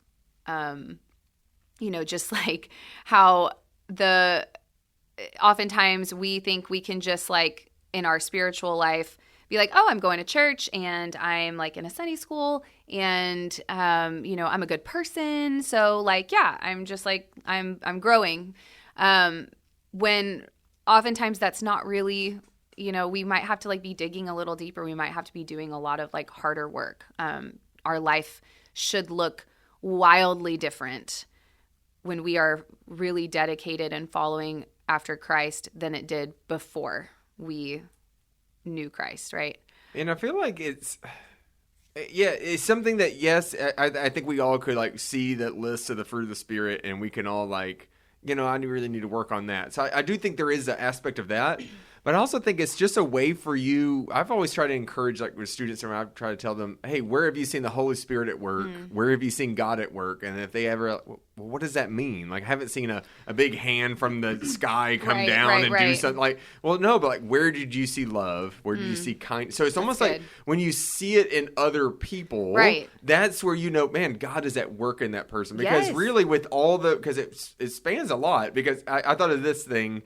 just like how oftentimes we think we can just like in our spiritual life be like, oh, I'm going to church and I'm like in a Sunday school and, I'm a good person. So like, yeah, I'm just like, I'm growing. When oftentimes that's not really, we might have to like be digging a little deeper. We might have to be doing a lot of like harder work. Our life should look wildly different when we are really dedicated and following after Christ than it did before we knew Christ, right? And I feel like Yeah, it's something that, yes, I think we all could like see that list of the fruit of the Spirit, and we can all like, I really need to work on that. So I do think there is an aspect of that. But I also think it's just a way for you. I've always tried to encourage, like with students, and I've tried to tell them, hey, where have you seen the Holy Spirit at work? Where have you seen God at work? And if they ever, well, what does that mean? Like, I haven't seen a big hand from the sky come down and do something. Like, well, no, but like, where did you see love? Where did you see kindness? So it's almost like when you see it in other people, that's where man, God is at work in that person. Because really with all because it spans a lot. Because I thought of this thing,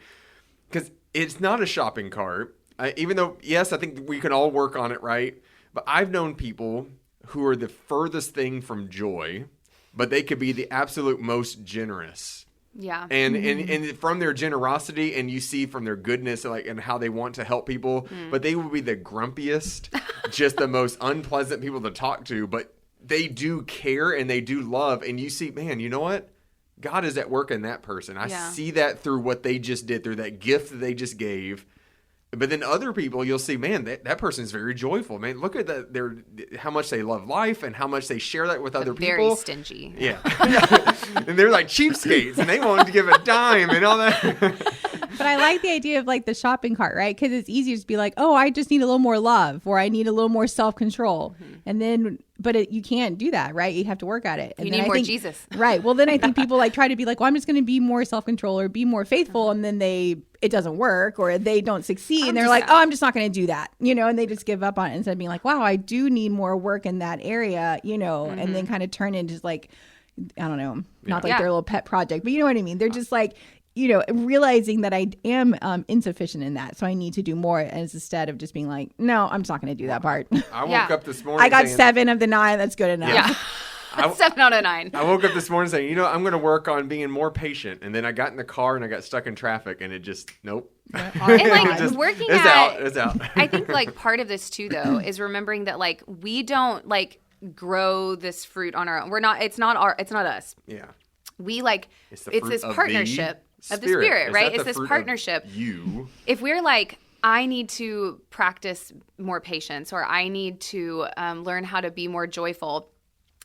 because it's not a shopping cart, even though, yes, I think we can all work on it, right? But I've known people who are the furthest thing from joy, but they could be the absolute most generous. Yeah. And from their generosity, and you see from their goodness, like, and how they want to help people, but they will be the grumpiest, just the most unpleasant people to talk to, but they do care and they do love, and you see, man, you know what? God is at work in that person. I see that through what they just did, through that gift that they just gave. But then other people, you'll see, man, that person is very joyful. Man, look at how much they love life and how much they share that with other people. Very stingy. Yeah. And they're like cheapskates, and they won't give a dime and all that. But I like the idea of like the shopping cart, right? Because it's easier to be like, oh, I just need a little more love, or I need a little more self-control. And then, but you can't do that, right? You have to work at it. And you need more Jesus. Right. Well, then I think people like try to be like, well, I'm just going to be more self-control or be more faithful. And then it doesn't work, or they don't succeed. And they're like, oh, I'm just not going to do that, and they just give up on it instead of being like, wow, I do need more work in that area, and then kind of turn into just like, I don't know, not like their little pet project, but you know what I mean? They're just like, realizing that I am insufficient in that. So I need to do more, as instead of just being like, no, I'm just not going to do that part. I woke up this morning. I got 7 of the 9. That's good enough. Yeah. 7 out of 9. I woke up this morning saying, I'm going to work on being more patient. And then I got in the car and I got stuck in traffic, and it just, nope. And like working at, it's out. I think like part of this too, though, is remembering that like we don't like grow this fruit on our own. It's not us. Yeah. We like, it's this partnership of the Spirit, right? It's this partnership. If we're like, I need to practice more patience, or I need to learn how to be more joyful,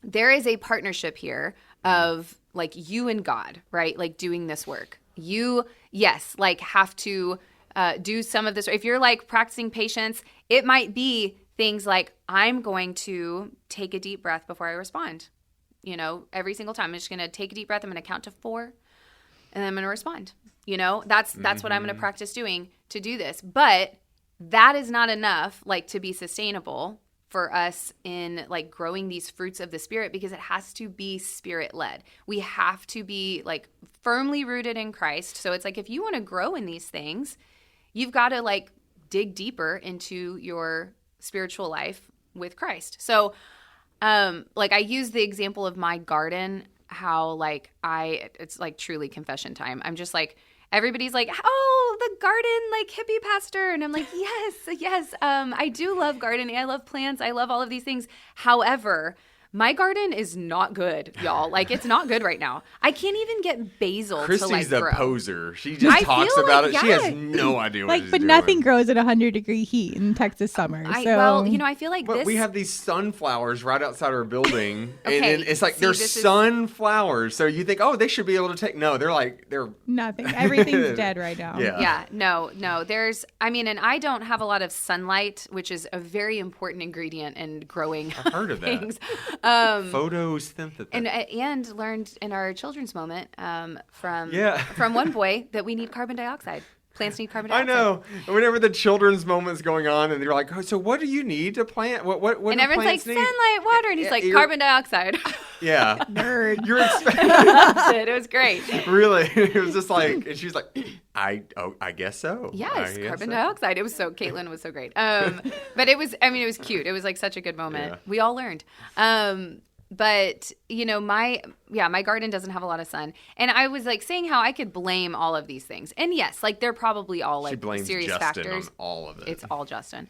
there is a partnership here of like you and God, right? Like doing this work. You, like have to do some of this. If you're like practicing patience, it might be things like, I'm going to take a deep breath before I respond. Every single time I'm just going to take a deep breath. I'm going to count to 4 and then I'm going to respond. That's what I'm going to practice doing to do this. But that is not enough like to be sustainable for us in like growing these fruits of the Spirit, because it has to be Spirit led. We have to be like firmly rooted in Christ. So it's like, if you want to grow in these things, you've got to like dig deeper into your spiritual life with Christ. So like I use the example of my garden, how like it's like truly confession time. I'm just like, everybody's like, oh, the garden, like hippie pastor. And I'm like, yes. I do love gardening. I love plants. I love all of these things. However, my garden is not good, y'all. Like, it's not good right now. I can't even get basil Christie's to like grow. Christie's a poser. She just talks about it. She has no idea what she's doing. But nothing grows at 100-degree heat in Texas summer. I feel like we have these sunflowers right outside our building. And then it's like, they're sunflowers. So you think, oh, they should be able to take. No, they're nothing. Everything's dead right now. Yeah. No. And I don't have a lot of sunlight, which is a very important ingredient in growing I've heard of things. Photosynthesis. And learned in our children's moment from one boy that we need carbon dioxide. Plants need carbon dioxide. I know. Whenever the children's moment's going on, and they're like, "Oh, so what do you need to plant? What and do everyone's like, need? Sunlight, water," and he's like, "Carbon dioxide." Yeah, nerd. You're it was great. Really, it was just like, and she's like, I guess so. Yes, carbon dioxide. It was so. Caitlin was so great. But it was. I mean, it was cute. It was like such a good moment. Yeah. We all learned. But my garden doesn't have a lot of sun, and I was like saying how I could blame all of these things, and yes, like they're probably all like serious Justin factors. On all of it. It's all Justin.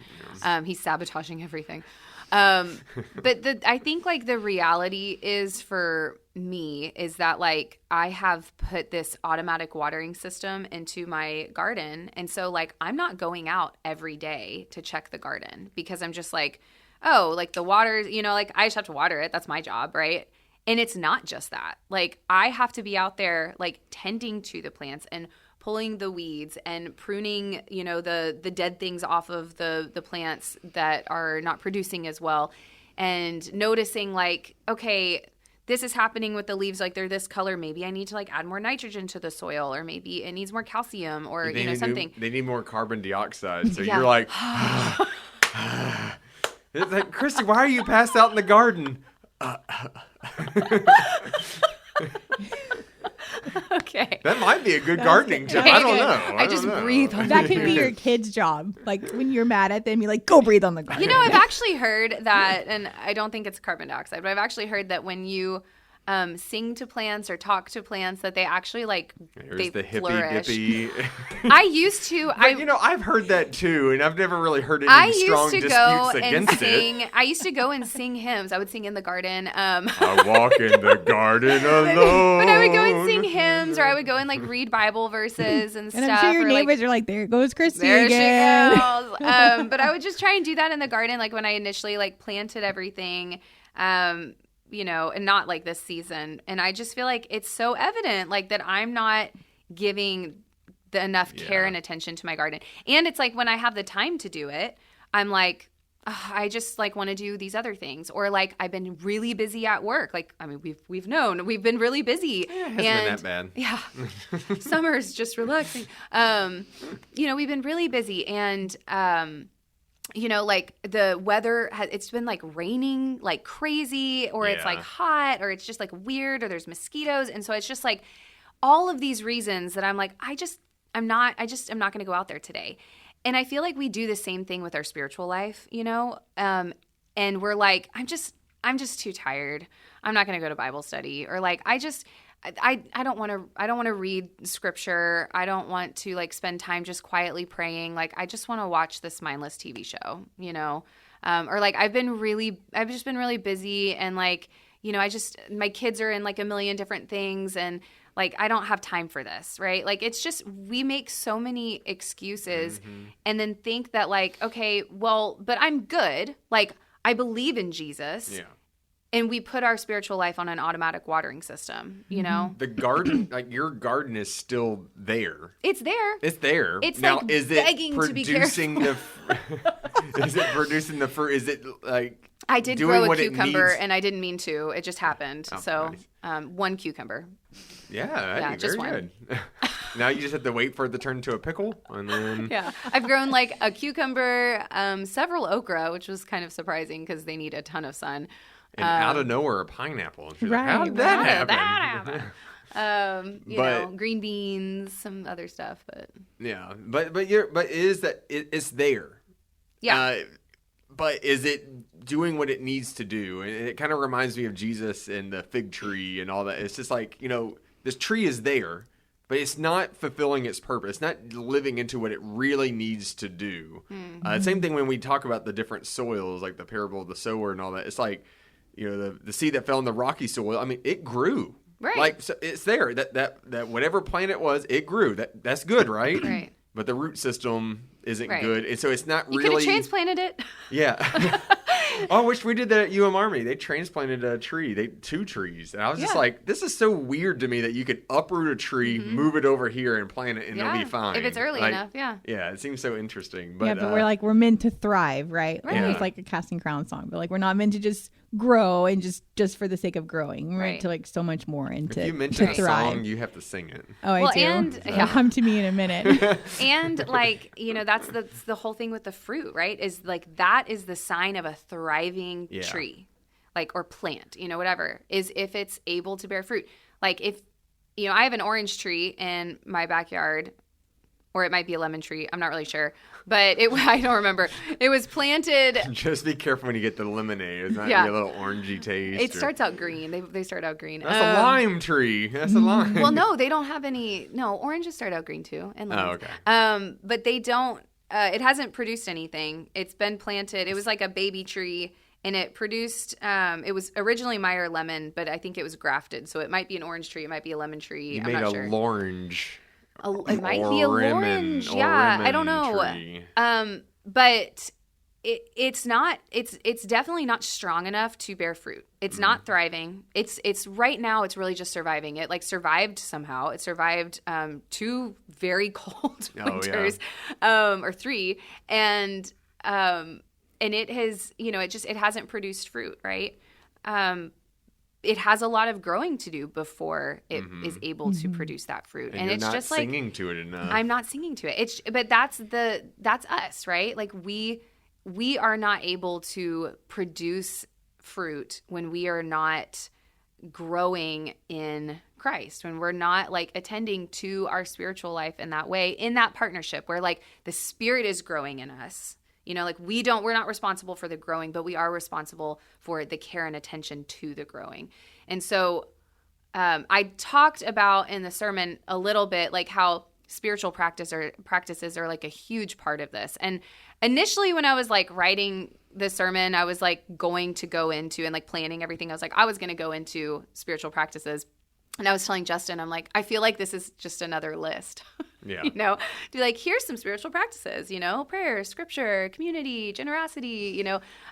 He's sabotaging everything. But I think like the reality is for me is that like I have put this automatic watering system into my garden, and so like I'm not going out every day to check the garden because I'm just like, oh, like the water, like I just have to water it. That's my job, right? And it's not just that. Like I have to be out there like tending to the plants and pulling the weeds and pruning, the dead things off of the plants that are not producing as well, and noticing like, okay, this is happening with the leaves, like they're this color. Maybe I need to like add more nitrogen to the soil, or maybe it needs more calcium, or something. They need more carbon dioxide. So you're like, it's like, Christy, why are you passed out in the garden? Okay. That might be a good gardening tip. I don't know. I just breathe on that can be your kid's job. Like when you're mad at them, you're like, go breathe on the garden. I've actually heard that, and I don't think it's carbon dioxide, but I've actually heard that when you sing to plants or talk to plants, that they actually like they flourish. Hippy. I used to. I've heard that too, and I've never really heard any strong disputes against it. I used to go and sing hymns. I would sing in the garden. I walk in the garden alone. But I would go and sing hymns, or I would go and like read Bible verses and stuff. And I'm sure your neighbors are like, there goes Christy again. There she goes. But I would just try and do that in the garden, like when I initially like planted everything. And not like this season. And I just feel like it's so evident, like that I'm not giving the enough care and attention to my garden. And it's like when I have the time to do it, I'm like, I just like want to do these other things. Or like I've been really busy at work. Like, I mean, we've been really busy. It hasn't been that bad. Yeah. Summer's just relaxing. We've been really busy, and like the weather it's been like raining like crazy, or it's like hot, or it's just like weird, or there's mosquitoes. And so it's just like all of these reasons that I'm like, I'm not going to go out there today. And I feel like we do the same thing with our spiritual life, and we're like, I'm just too tired. I'm not going to go to Bible study, or like, I don't want to read scripture. I don't want to like spend time just quietly praying. Like I just want to watch this mindless TV show, or like I've just been really busy, and like, my kids are in like a million different things, and like I don't have time for this, right? Like it's just, we make so many excuses and then think that like, okay, well, but I'm good. Like I believe in Jesus. Yeah. And we put our spiritual life on an automatic watering system, The garden, like your garden is still there. It's there. It's there. It's now, like is begging it to be careful. Is it producing the fruit? Is it like I did grow a cucumber, and I didn't mean to. It just happened. Oh, so nice. One cucumber. Yeah, that'd be just very good. Now you just have to wait for it to turn into a pickle, and then I've grown like a cucumber, several okra, which was kind of surprising because they need a ton of sun. And out of nowhere, a pineapple. And she's like, how did that happen? Green beans, some other stuff, but it's there. Yeah. But is it doing what it needs to do? And it kind of reminds me of Jesus and the fig tree and all that. It's just like, this tree is there, but it's not fulfilling its purpose. It's not living into what it really needs to do. Same thing when we talk about the different soils, like the parable of the sower and all that. It's like, the seed that fell in the rocky soil, I mean, it grew. Right. Like, so it's there. That whatever plant it was, it grew. That's good, right? Right. But the root system isn't good. And so it's not you really... You could have transplanted it. Yeah. I wish we did that at UM Army. They transplanted a tree. 2 trees. And I was just like, this is so weird to me that you could uproot a tree, move it over here, and plant it, and it'll be fine. If it's early enough, yeah. Yeah, it seems so interesting. But, we're meant to thrive, right? Right. It's like a Casting Crown song. But like we're not meant to just grow and just for the sake of growing. We're meant to like so much more and if you mention a song, you have to sing it. Oh, I do? And, It'll come to me in a minute. And like, that's the whole thing with the fruit, right? Is like that is the sign of a thriving tree, like, or plant, whatever, is if it's able to bear fruit. Like if, I have an orange tree in my backyard, or it might be a lemon tree. I'm not really sure, but I don't remember. It was planted. Just be careful when you get the lemonade. It's not be a little orangey taste. It starts out green. They start out green. That's a lime tree. That's a lime. Well, no, they don't have any. No, oranges start out green too, and lemons. Oh, okay. But they don't. It hasn't produced anything. It's been planted. It was like a baby tree, and it produced. It was originally Meyer lemon, but I think it was grafted. So it might be an orange tree. It might be a lemon tree. I'm not sure. You made a lorange. It might be a orange. Yeah, I don't know. But it's definitely not strong enough to bear fruit. It's not thriving. It's right now, it's really just surviving. It like survived somehow. It survived 2 very cold winters, or 3. And it has, it hasn't produced fruit, right? It has a lot of growing to do before it is able to produce that fruit. And it's not just singing like, to it enough. I'm not singing to it. But that's us, right? Like we are not able to produce fruit when we are not growing in Christ, when we're not like attending to our spiritual life in that way, in that partnership where like the Spirit is growing in us. Like we're not responsible for the growing, but we are responsible for the care and attention to the growing. And so I talked about in the sermon a little bit like how spiritual practices are like a huge part of this. And initially when I was like writing the sermon, I was like going to go into and like planning everything. I was like, I was going to go into spiritual practices. And I was telling Justin, I'm like, I feel like this is just another list. Yeah. Do like, here's some spiritual practices, prayer, scripture, community, generosity,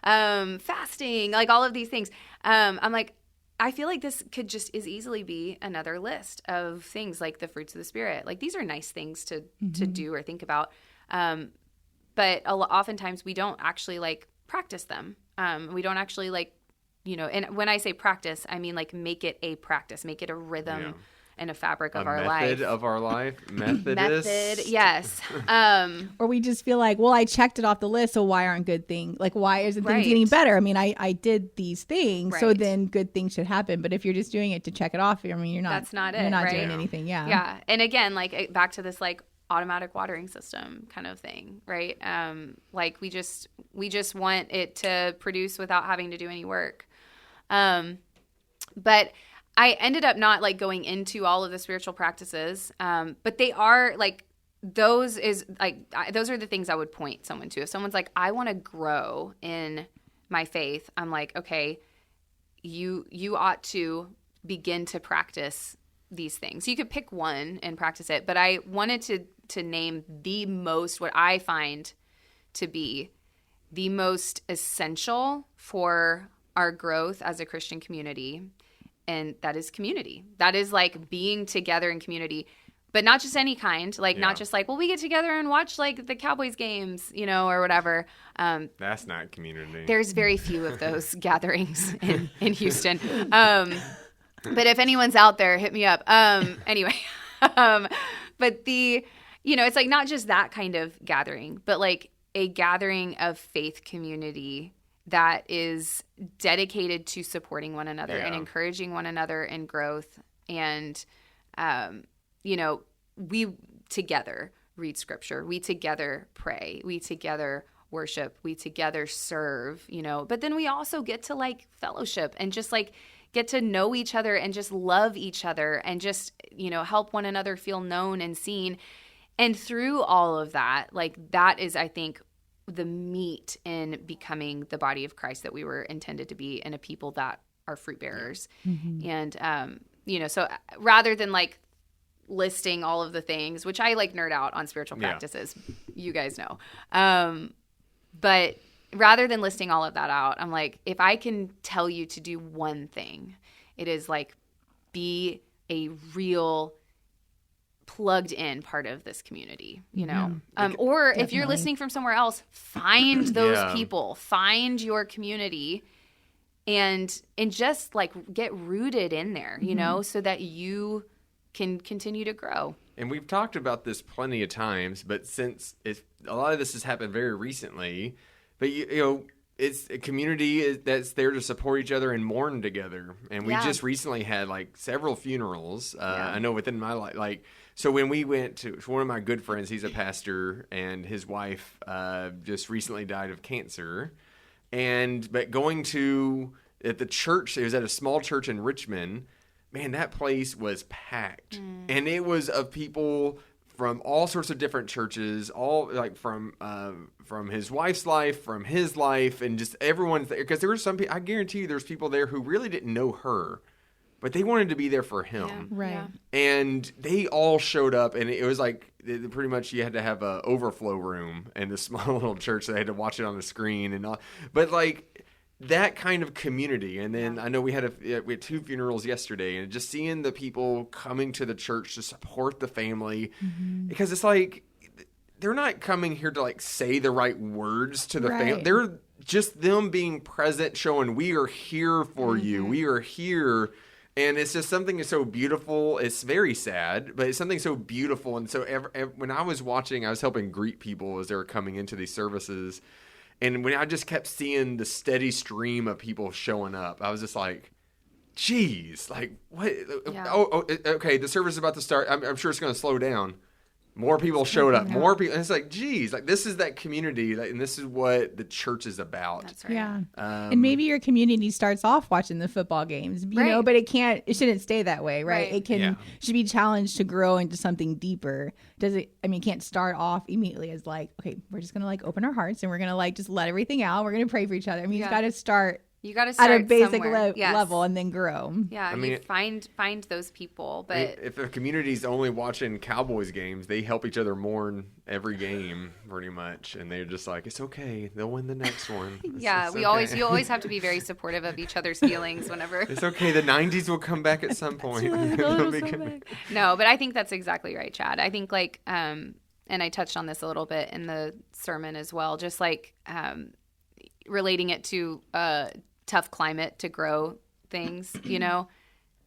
fasting, like all of these things. I'm like, I feel like this could just as easily be another list of things like the fruits of the Spirit. Like these are nice things to do or think about. But oftentimes we don't actually like practice them. We don't actually like, and when I say practice, I mean like make it a practice, make it a rhythm and a fabric of our life. Method of our life. Methodist. Method, yes. Or we just feel like, well, I checked it off the list, so why aren't good things? Like, why isn't things getting better? I mean, I did these things, so then good things should happen. But if you're just doing it to check it off, I mean, that's not it. You're not doing anything. Yeah. Yeah. And again, like back to this like automatic watering system kind of thing, right? Like we just want it to produce without having to do any work. But I ended up not like going into all of the spiritual practices, but they are like those are the things I would point someone to. If someone's like, I want to grow in my faith, I'm like, okay, you ought to begin to practice these things. You could pick one and practice it, but I wanted to name the most, what I find to be the most essential for our growth as a Christian community. And that is community. That is like being together in community, but not just any kind, like not just like, well, we get together and watch like the Cowboys games, or whatever. That's not community. There's very few of those gatherings in Houston. But if anyone's out there, hit me up. Anyway, but it's like not just that kind of gathering, but like a gathering of faith community that is dedicated to supporting one another and encouraging one another in growth. And, we together read scripture. We together pray. We together worship. We together serve, but then we also get to like fellowship and just like get to know each other and just love each other and just, help one another feel known and seen. And through all of that, like that is, I think, the meat in becoming the body of Christ that we were intended to be, and a people that are fruit bearers. Mm-hmm. And, so rather than like listing all of the things, which I like nerd out on spiritual practices, you guys know. But rather than listing all of that out, I'm like, if I can tell you to do one thing, it is like be a real plugged in part of this community, or if you're listening from somewhere else, find those people, find your community and just like get rooted in there, so that you can continue to grow. And we've talked about this plenty of times, but since a lot of this has happened very recently, but it's a community that's there to support each other and mourn together. And we just recently had like several funerals. I know within my life, like, so when we went to one of my good friends, he's a pastor, and his wife just recently died of cancer. But going at the church, it was at a small church in Richmond. Man, that place was packed, and it was of people from all sorts of different churches, all like from his wife's life, from his life, and just everyone's there. Because there were some people, I guarantee you, there's people there who really didn't know her, but they wanted to be there for him. Yeah. Right. Yeah. And they all showed up, and it was like pretty much you had to have a overflow room in this small little church. They had to watch it on the screen and all. But like that kind of community. And then I know we had 2 funerals yesterday, and just seeing the people coming to the church to support the family, because it's like they're not coming here to like say the right words to the family. They're just them being present, showing we are here for you. We are here. And it's just something that's so beautiful. It's very sad, but it's something so beautiful. And so when I was watching, I was helping greet people as they were coming into these services. And when I just kept seeing the steady stream of people showing up, I was just like, geez, like what? Yeah. Okay, the service is about to start. I'm sure it's going to slow down. More people showed up. More people. And it's like, geez, like this is that community. And this is what the church is about. That's right. Yeah. And maybe your community starts off watching the football games, you know, but it shouldn't stay that way, right? It should be challenged to grow into something deeper. It can't start off immediately as like, okay, we're just going to like open our hearts and we're going to like just let everything out. We're going to pray for each other. I mean, you got to start. You got to start at a basic yes. level and then grow. Yeah, you find those people. But if a community's only watching Cowboys games, they help each other mourn every game pretty much, and they're just like, it's okay, they'll win the next one. You always have to be very supportive of each other's feelings whenever. It's okay. The 90s will come back at some point. No, but I think that's exactly right, Chad. I think like, and I touched on this a little bit in the sermon as well, just like relating it to tough climate to grow things, you know.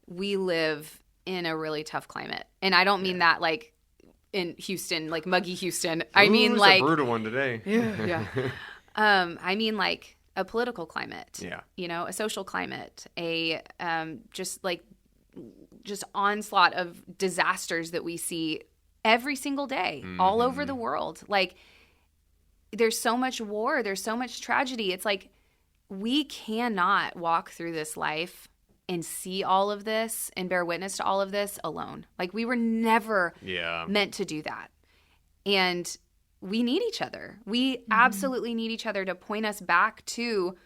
We live in a really tough climate, and I don't mean that like in Houston, like muggy Houston. I mean like a brutal one today. I mean like a political climate. Yeah. You know, a social climate, a just onslaught of disasters that we see every single day all over the world. Like there's so much war, there's so much tragedy. It's like we cannot walk through this life and see all of this and bear witness to all of this alone. Like we were never meant to do that. And we need each other. We absolutely need each other to point us back to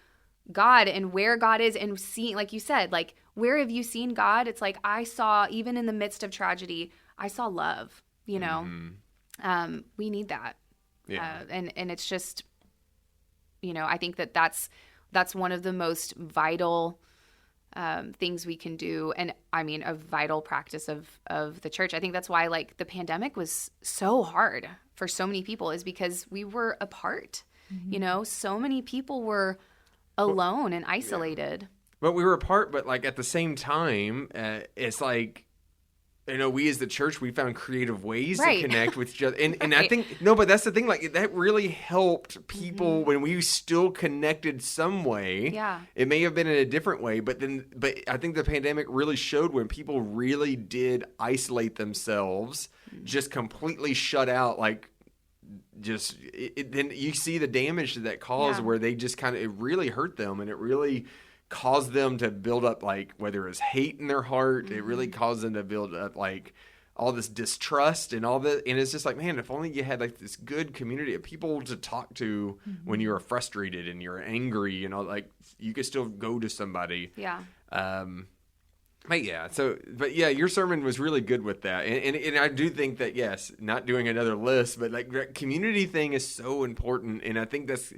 God and where God is, and see, like you said, like where have you seen God? It's like I saw, even in the midst of tragedy, I saw love, you know. We need that. And it's just, you know, I think that's one of the most vital things we can do. And I mean, a vital practice of the church. I think that's why like the pandemic was so hard for so many people, is because we were apart. You know, so many people were alone and isolated. But we were apart, but like at the same time, it's like, you know, we as the church, we found creative ways to connect with each other. And I think, no, but that's the thing, like that really helped people when we still connected some way. Yeah. It may have been in a different way, but I think the pandemic really showed when people really did isolate themselves, just completely shut out, like then you see the damage that caused where they just kind of, it really hurt them, and it really caused them to build up, like, whether it was hate in their heart, it really caused them to build up like all this distrust and all that. And it's just like, man, if only you had like this good community of people to talk to when you were frustrated and you're angry, you know, like you could still go to somebody. But your sermon was really good with that. And I do think that, yes, not doing another list, but like that community thing is so important. And I think that's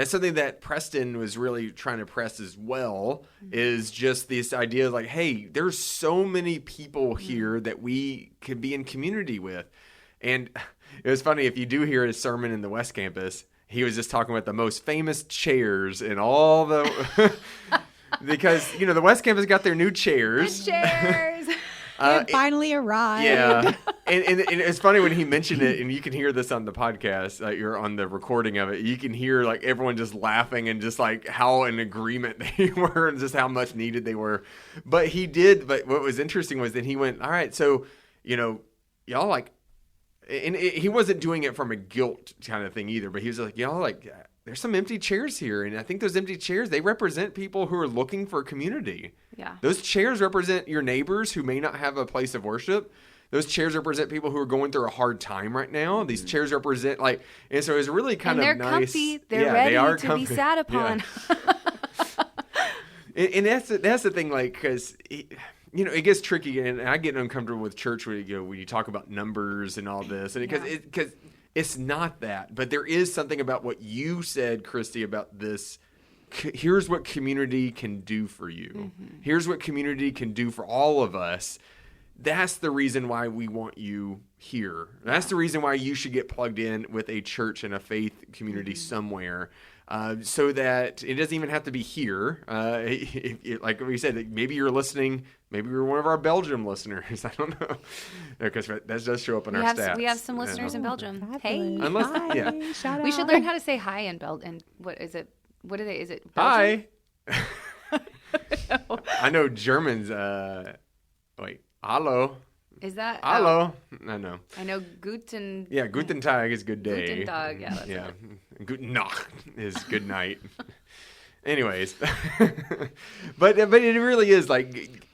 something that Preston was really trying to press as well, is just this idea of like, hey, there's so many people here that we could be in community with. And it was funny, if you do hear his sermon in the West Campus, he was just talking about the most famous chairs in all the... because, you know, the West Campus got their new chairs. The chairs! It finally arrived. Yeah. And it's funny when he mentioned it, and you can hear this on the podcast, you're on the recording of it, you can hear like everyone just laughing and just like how in agreement they were and just how much needed they were. But what was interesting was that he went, all right, so, you know, y'all like, and he wasn't doing it from a guilt kind of thing either, but he was like, y'all like, there's some empty chairs here. And I think those empty chairs, they represent people who are looking for community. Yeah. Those chairs represent your neighbors who may not have a place of worship. Those chairs represent people who are going through a hard time right now. These chairs represent like, and so it's really kind of nice. And they're comfy. They're ready to be sat upon. Yeah. and that's the thing, like, because, you it gets tricky, and I get uncomfortable with church when you talk about numbers and all this, and because it's not that, but there is something about what you said, Christie, about this. Here's what community can do for you. Mm-hmm. Here's what community can do for all of us. That's the reason why we want you here. That's the reason why you should get plugged in with a church and a faith community somewhere. So that it doesn't even have to be here. Like we said, maybe you're listening. Maybe you're one of our Belgium listeners. I don't know. Because that does show up in our stats. We have some listeners in Belgium. Hey. Hi. Shout we out. should learn how to say hi in Belgium. What is it? What are they? Is it Belgium? Hi. I know Germans. Hallo. Is that? Hallo. I know. I know Guten. Yeah, Guten Tag is good day. Guten Tag, yeah. That's yeah. Guten Nacht is good night. Anyways. but it really is like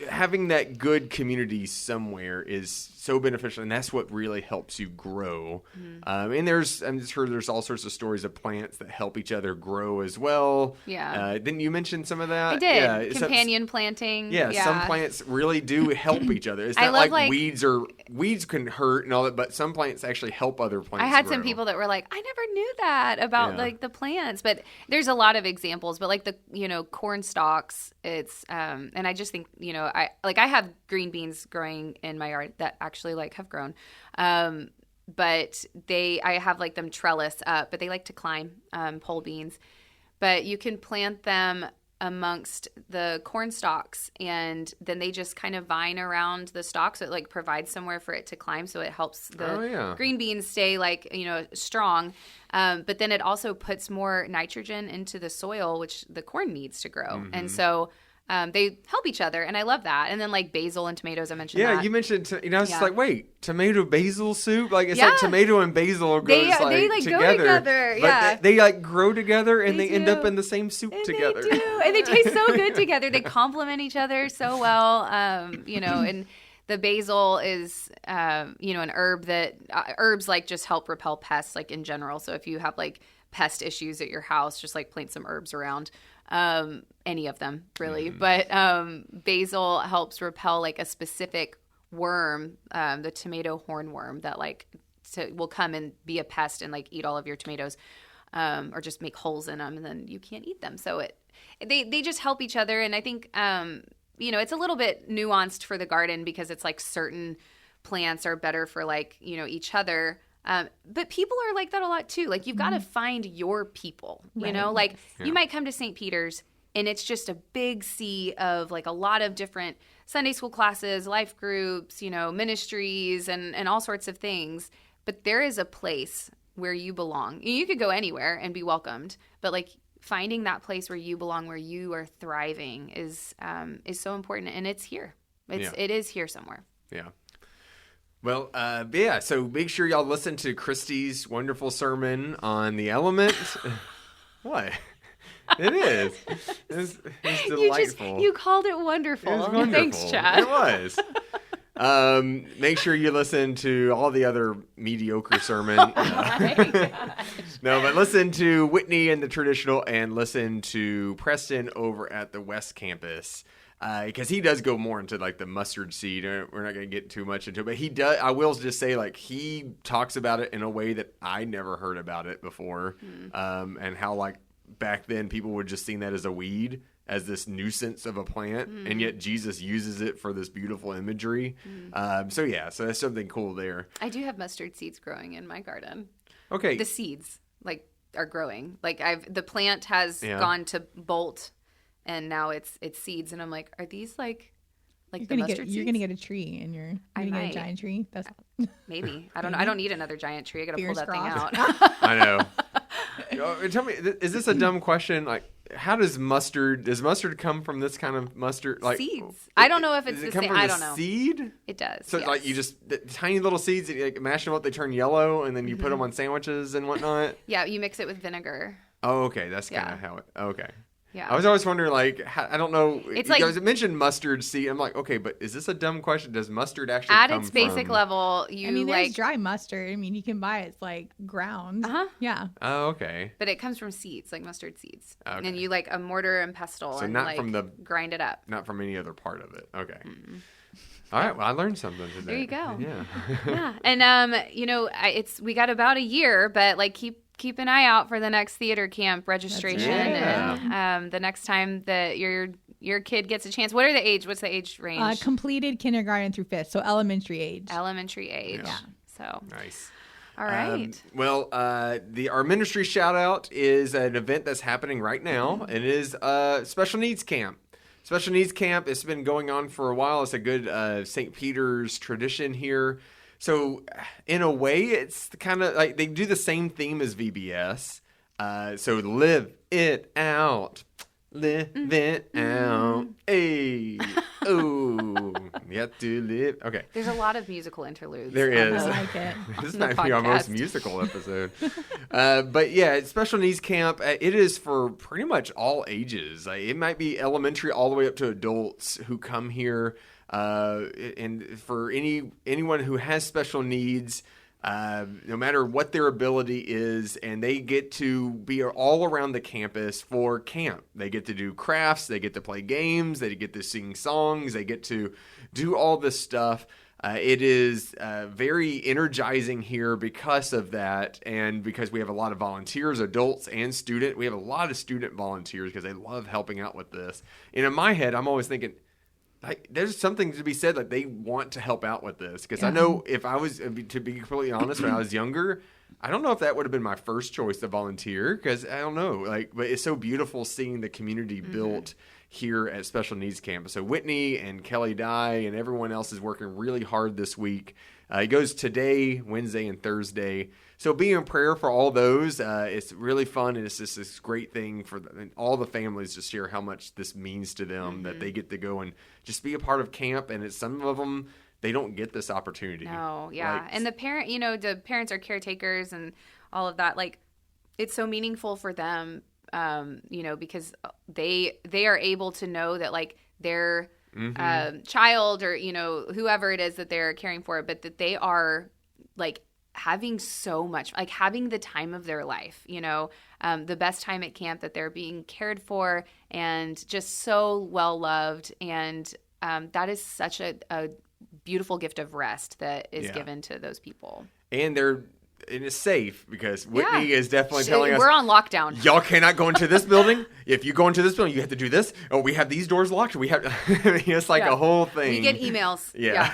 having that good community somewhere is so beneficial, and that's what really helps you grow. Mm-hmm. And I'm sure there's all sorts of stories of plants that help each other grow as well. Yeah. Didn't you mention some of that? I did. Yeah. Companion planting. Yeah, some plants really do help each other. It's not like weeds can hurt and all that, but some plants actually help other plants I had grow. some people that were like, I never knew that about like the plants, but there's a lot of examples. But like the corn stalks, it's and I just think I have green beans growing in my yard that actually have grown, but I have like them trellis up, but they like to climb pole beans. But you can plant them amongst the corn stalks, and then they just kind of vine around the stalks. So it like provides somewhere for it to climb, so it helps the green beans stay strong. But then it also puts more nitrogen into the soil, which the corn needs to grow, and so. They help each other, and I love that. And then like basil and tomatoes, I mentioned that. Yeah, you mentioned, I was just like, wait, tomato basil soup? Like it's like tomato and basil goes they together. Go together. Yeah. But they like grow together, and they end up in the same soup together. They do, and they taste so good together. They complement each other so well, and the basil is, an herb that herbs like just help repel pests like in general. So if you have like pest issues at your house, just like plant some herbs around. Any of them really, but basil helps repel like a specific worm, the tomato hornworm that will come and be a pest and like eat all of your tomatoes, or just make holes in them, and then you can't eat them. So they just help each other, and I think it's a little bit nuanced for the garden because it's like certain plants are better for each other. But people are like that a lot too. Like you've got to find your people, you might come to St. Peter's and it's just a big sea of like a lot of different Sunday school classes, life groups, ministries and all sorts of things. But there is a place where you belong. You could go anywhere and be welcomed, but like finding that place where you belong, where you are thriving is so important. And it's here. It is here somewhere. Yeah. Well, so make sure y'all listen to Christie's wonderful sermon on the element. What? It is. It's delightful. You called it wonderful. It was wonderful. Thanks, Chad. It was. Make sure you listen to all the other mediocre sermon. No, but listen to Whitney and the Traditional, and listen to Preston over at the West Campus. Because he does go more into like the mustard seed. We're not going to get too much into it, but he does. I will just say, like, he talks about it in a way that I never heard about it before, and how like back then people would just see that as a weed, as this nuisance of a plant, and yet Jesus uses it for this beautiful imagery. So that's something cool there. I do have mustard seeds growing in my garden. Okay, the seeds are growing. Like the plant has gone to bolt. And now it's seeds, and I'm like, are these like the mustard seeds? You're gonna get a tree, and you're gonna get a giant tree. That's maybe. I don't know. I don't need another giant tree. I gotta pull that thing out. I know. Tell me, is this a dumb question? Like, how does mustard come from this kind of mustard? Like seeds. I don't know if it's the same. I don't know. Seed? It does. So yes. like you just the tiny little seeds, you like mash them up, they turn yellow, and then you put them on sandwiches and whatnot. Yeah, you mix it with vinegar. Oh, okay. That's kind of how it. Okay. Yeah. I was always wondering, like, I don't know. It's you guys mentioned mustard seed. I'm like, okay, but is this a dumb question? Does mustard actually at come its basic from... level, there's dry mustard. I mean, you can buy it. It's like ground. Yeah. Oh, okay. But it comes from seeds, like mustard seeds. Okay. And you like a mortar and pestle and not from the grind it up. Not from any other part of it. Okay. All right. Well, I learned something today. There you go. Yeah. Yeah. And we got about a year, but like keep an eye out for the next theater camp registration, and the next time that your kid gets a chance. What's the age range? Completed kindergarten through 5th, so elementary age. Yeah. So nice. All right. Our ministry shout out is an event that's happening right now. It is Special Needs Camp. Special Needs Camp has been going on for a while. It's a good St. Peter's tradition here. So in a way, it's kind of like they do the same theme as VBS. So live it out. Live it out. Hey. Oh. You have to live. Okay. There's a lot of musical interludes. There is. I like it. This might be our most musical episode. But yeah, Special Needs Camp, it is for pretty much all ages. It might be elementary all the way up to adults who come here. And for anyone who has special needs, no matter what their ability is, and they get to be all around the campus for camp. They get to do crafts, they get to play games, they get to sing songs, they get to do all this stuff. It is very energizing here because of that, and because we have a lot of volunteers, adults and student. We have a lot of student volunteers because they love helping out with this. And in my head, I'm always thinking, there's something to be said that they want to help out with this. Because I know if I was, to be completely honest, when I was younger, I don't know if that would have been my first choice to volunteer. Because I don't know, but it's so beautiful seeing the community built here at Special Needs Campus. So Whitney and Kelly Dye and everyone else is working really hard this week. It goes today, Wednesday, and Thursday. So be in prayer for all those. It's really fun, and it's just this great thing for all the families to share how much this means to them, that they get to go and just be a part of camp. And some of them, they don't get this opportunity. No, yeah. And the parents are caretakers and all of that. Like, it's so meaningful for them, because they are able to know that, like, their child or, whoever it is that they're caring for, but that they are, like, having so much, like, having the time of their life, the best time at camp, that they're being cared for and just so well loved. And that is such a beautiful gift of rest that is given to those people. And it's safe, because Whitney is definitely telling us, we're on lockdown. Y'all cannot go into this building. If you go into this building, you have to do this. Oh, we have these doors locked. We have. It's like a whole thing. We get emails. Yeah.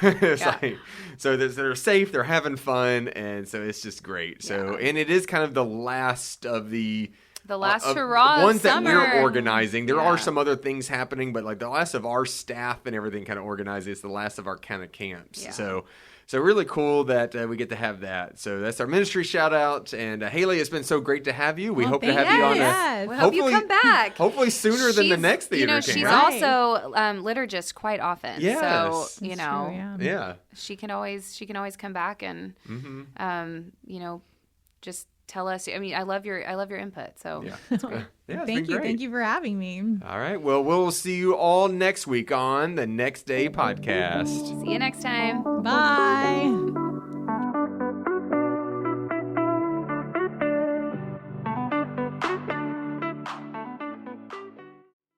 Like, so they're safe. They're having fun, and so it's just great. So and it is kind of the last of the last hurrah ones summer that we're organizing. There are some other things happening, but like the last of our staff and everything kind of organized. It's the last of our kind of camps. Yeah. So really cool that we get to have that. So that's our ministry shout out. And Haley, it's been so great to have you. We hope to have you on. We hope you come back. Hopefully sooner than the next theater camp. She's also liturgist quite often. Yes. So she can always come back and just tell us. I mean, I love your input. So it's great. Thank you. Thank you for having me. All right. Well, we'll see you all next week on the Next Day podcast. See you next time. Bye.